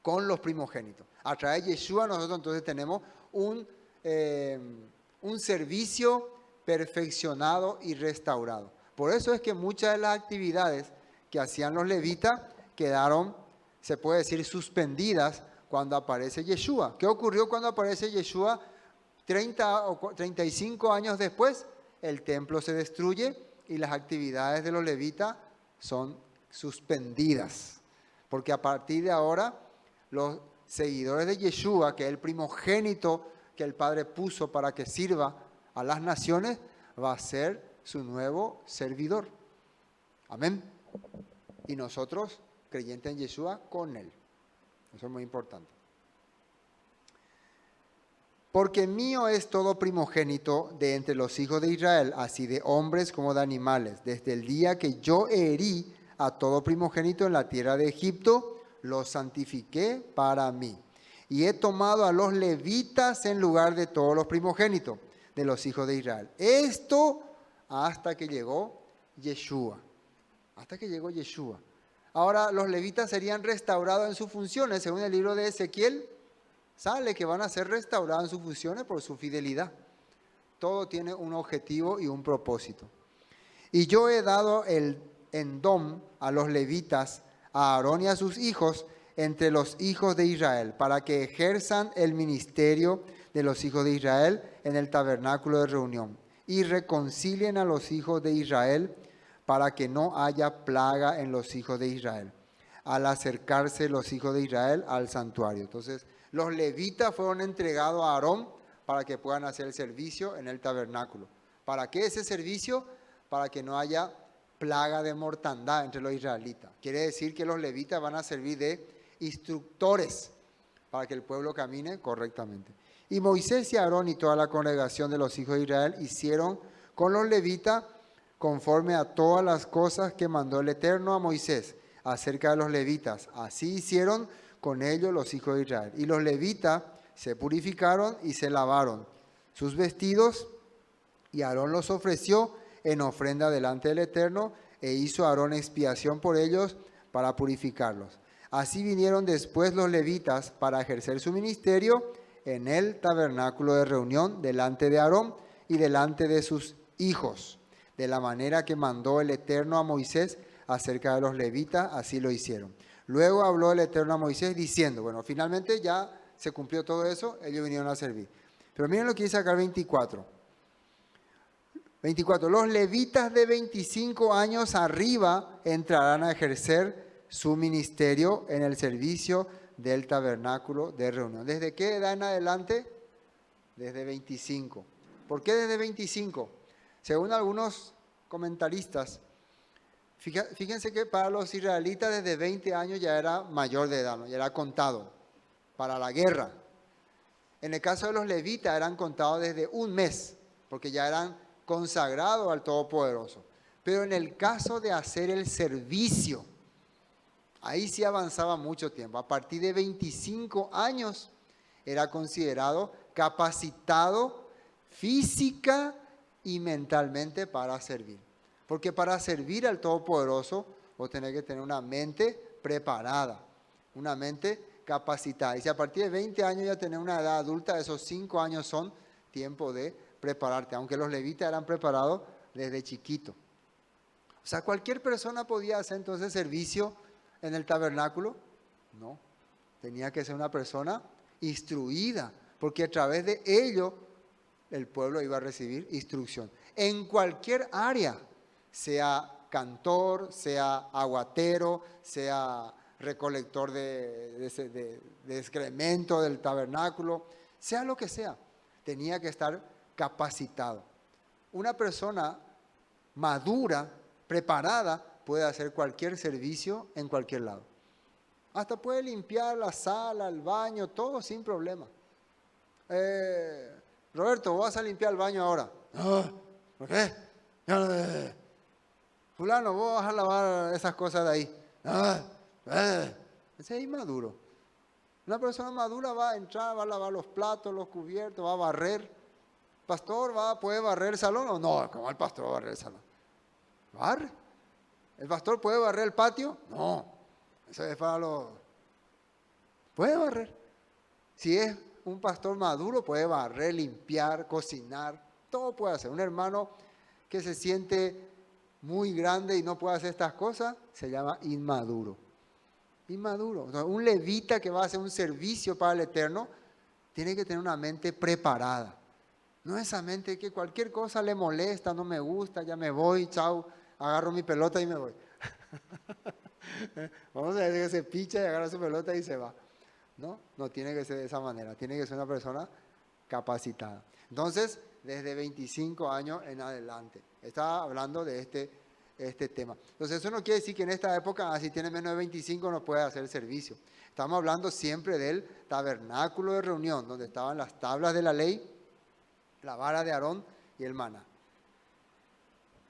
con los primogénitos. A través de Yeshua nosotros entonces tenemos un servicio perfeccionado y restaurado. Por eso es que muchas de las actividades que hacían los levitas quedaron, se puede decir, suspendidas cuando aparece Yeshua. ¿Qué ocurrió cuando aparece Yeshua? 30 o 35 años después, el templo se destruye y las actividades de los levitas son suspendidas. Porque a partir de ahora, los seguidores de Yeshua, que es el primogénito que el Padre puso para que sirva a las naciones, va a ser su nuevo servidor. Amén. Y nosotros, creyentes en Yeshua, con él. Eso es muy importante. Porque mío es todo primogénito de entre los hijos de Israel, así de hombres como de animales. Desde el día que yo herí a todo primogénito en la tierra de Egipto, lo santifiqué para mí. Y he tomado a los levitas en lugar de todos los primogénitos de los hijos de Israel. Esto hasta que llegó Yeshua. hasta que llegó Yeshua. Ahora los levitas serían restaurados en sus funciones, según el libro de Ezequiel, sale que van a ser restaurados en sus funciones por su fidelidad. Todo tiene un objetivo y un propósito. Y yo he dado el endom a los levitas, a Aarón y a sus hijos, entre los hijos de Israel, para que ejerzan el ministerio de los hijos de Israel en el tabernáculo de reunión, y reconcilien a los hijos de Israel, para que no haya plaga en los hijos de Israel, al acercarse los hijos de Israel al santuario. Entonces, los levitas fueron entregados a Aarón para que puedan hacer el servicio en el tabernáculo. ¿Para qué ese servicio? Para que no haya plaga de mortandad entre los israelitas. Quiere decir que los levitas van a servir de instructores para que el pueblo camine correctamente. Y Moisés y Aarón y toda la congregación de los hijos de Israel hicieron con los levitas conforme a todas las cosas que mandó el Eterno a Moisés acerca de los levitas. Así hicieron con ellos los hijos de Israel. Y los levitas se purificaron y se lavaron sus vestidos, y Aarón los ofreció en ofrenda delante del Eterno, e hizo Aarón expiación por ellos para purificarlos. Así vinieron después los levitas para ejercer su ministerio en el tabernáculo de reunión delante de Aarón y delante de sus hijos. De la manera que mandó el Eterno a Moisés acerca de los levitas, así lo hicieron. Luego habló el Eterno a Moisés diciendo, bueno, finalmente ya se cumplió todo eso, ellos vinieron a servir. Pero miren lo que dice acá el 24. 24. Los levitas de 25 años arriba entrarán a ejercer su ministerio en el servicio del tabernáculo de reunión. ¿Desde qué edad en adelante? Desde 25. ¿Por qué desde 25? Según algunos comentaristas, fíjense que para los israelitas desde 20 años ya era mayor de edad, ¿no? Ya era contado para la guerra. En el caso de los levitas eran contados desde un mes, porque ya eran consagrados al Todopoderoso. Pero en el caso de hacer el servicio, ahí sí avanzaba mucho tiempo. A partir de 25 años era considerado capacitado física y mentalmente para servir. Porque para servir al Todopoderoso vos tenés que tener una mente preparada, una mente capacitada. Y si a partir de 20 años ya tenés una edad adulta, esos 5 años son tiempo de prepararte. Aunque los levitas eran preparados desde chiquito. O sea, ¿cualquier persona podía hacer entonces servicio en el tabernáculo? No, tenía que ser una persona instruida, porque a través de ello el pueblo iba a recibir instrucción. En cualquier área, sea cantor, sea aguatero, sea recolector de excremento del tabernáculo, sea lo que sea, tenía que estar capacitado. Una persona madura, preparada, puede hacer cualquier servicio en cualquier lado. Hasta puede limpiar la sala, el baño, todo sin problema. Roberto, ¿vas a limpiar el baño ahora? No, ¿por qué? Fulano, vos vas a lavar esas cosas de ahí. Ese es inmaduro. Una persona madura va a entrar, va a lavar los platos, los cubiertos, va a barrer. ¿Pastor puede barrer el salón o no? ¿Cómo el pastor va a barrer el salón? ¿Barre? ¿El pastor puede barrer el patio? No. Eso es para los... Puede barrer. Si es un pastor maduro, puede barrer, limpiar, cocinar. Todo puede hacer. Un hermano que se siente muy grande y no puede hacer estas cosas, se llama inmaduro. Inmaduro. Entonces, un levita que va a hacer un servicio para el Eterno, tiene que tener una mente preparada. No esa mente que cualquier cosa le molesta, no me gusta, ya me voy, chao, agarro mi pelota y me voy. Vamos a decir que se picha y agarra su pelota y se va. No, no tiene que ser de esa manera, tiene que ser una persona capacitada. Entonces, desde 25 años en adelante. Estaba hablando de este tema. Entonces, eso no quiere decir que en esta época, si tiene menos de 25, no puede hacer servicio. Estamos hablando siempre del tabernáculo de reunión, donde estaban las tablas de la ley, la vara de Aarón y el maná.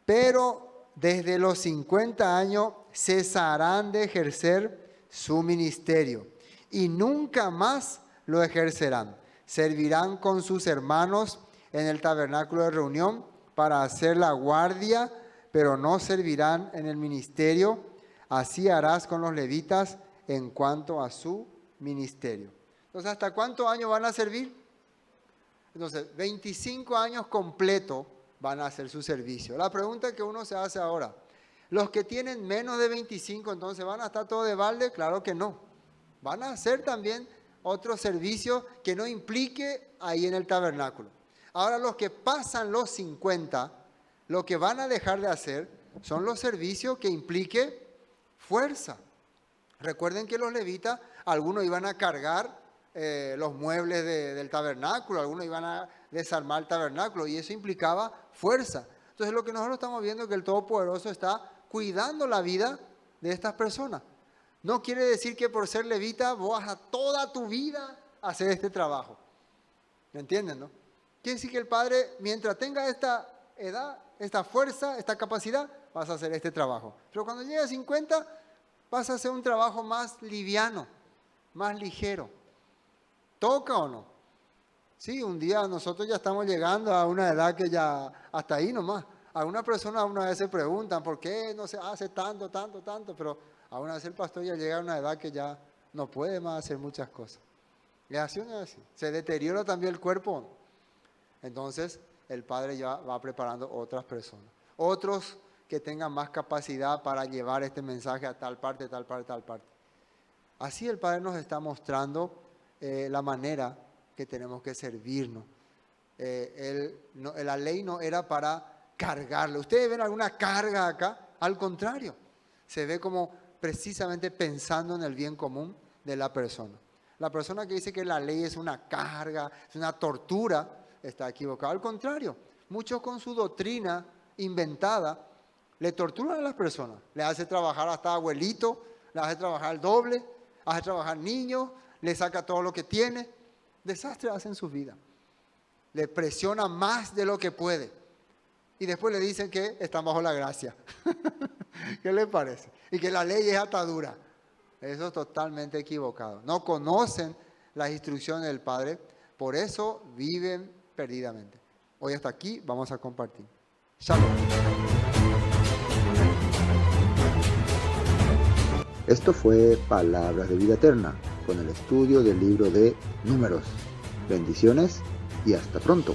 Pero desde los 50 años cesarán de ejercer su ministerio y nunca más lo ejercerán. Servirán con sus hermanos en el tabernáculo de reunión para hacer la guardia pero no servirán en el ministerio. Así harás con los levitas en cuanto a su ministerio. Entonces, ¿hasta cuántos años van a servir? Entonces, 25 años completos van a hacer su servicio. La pregunta que uno se hace ahora, ¿los que tienen menos de 25 entonces van a estar todos de balde? Claro que no. Van a hacer también otro servicio que no implique ahí en el tabernáculo. Ahora, los que pasan los 50, lo que van a dejar de hacer son los servicios que implique fuerza. Recuerden que los levitas, algunos iban a cargar los muebles del tabernáculo, algunos iban a desarmar el tabernáculo y eso implicaba fuerza. Entonces lo que nosotros estamos viendo es que el Todopoderoso está cuidando la vida de estas personas. No quiere decir que por ser levita vas a toda tu vida a hacer este trabajo. ¿Me entienden, no? Quiere decir que el Padre, mientras tenga esta edad, esta fuerza, esta capacidad, vas a hacer este trabajo. Pero cuando llegue a 50, vas a hacer un trabajo más liviano, más ligero. ¿Toca o no? Sí, un día nosotros ya estamos llegando a una edad que ya, hasta ahí nomás. Algunas personas una vez se preguntan, ¿por qué no se hace tanto? Pero a una vez el pastor ya llega a una edad que ya no puede más hacer muchas cosas. Y así o no es así. Se deteriora también el cuerpo. Entonces, el Padre ya va preparando otras personas. Otros que tengan más capacidad para llevar este mensaje a tal parte, tal parte, tal parte. Así el Padre nos está mostrando la manera que tenemos que servirnos. La ley no era para cargarle. ¿Ustedes ven alguna carga acá? Al contrario, se ve como precisamente pensando en el bien común de la persona. La persona que dice que la ley es una carga, es una tortura, está equivocado. Al contrario, muchos con su doctrina inventada le torturan a las personas. Le hace trabajar hasta abuelito, le hace trabajar el doble, hace trabajar niños, le saca todo lo que tiene. Desastre hace en su vida. Le presiona más de lo que puede. Y después le dicen que están bajo la gracia. ¿Qué le parece? Y que la ley es atadura. Eso es totalmente equivocado. No conocen las instrucciones del Padre, por eso viven perdidamente. Hoy hasta aquí vamos a compartir. Shalom. Esto fue Palabras de Vida Eterna, con el estudio del libro de Números. Bendiciones y hasta pronto.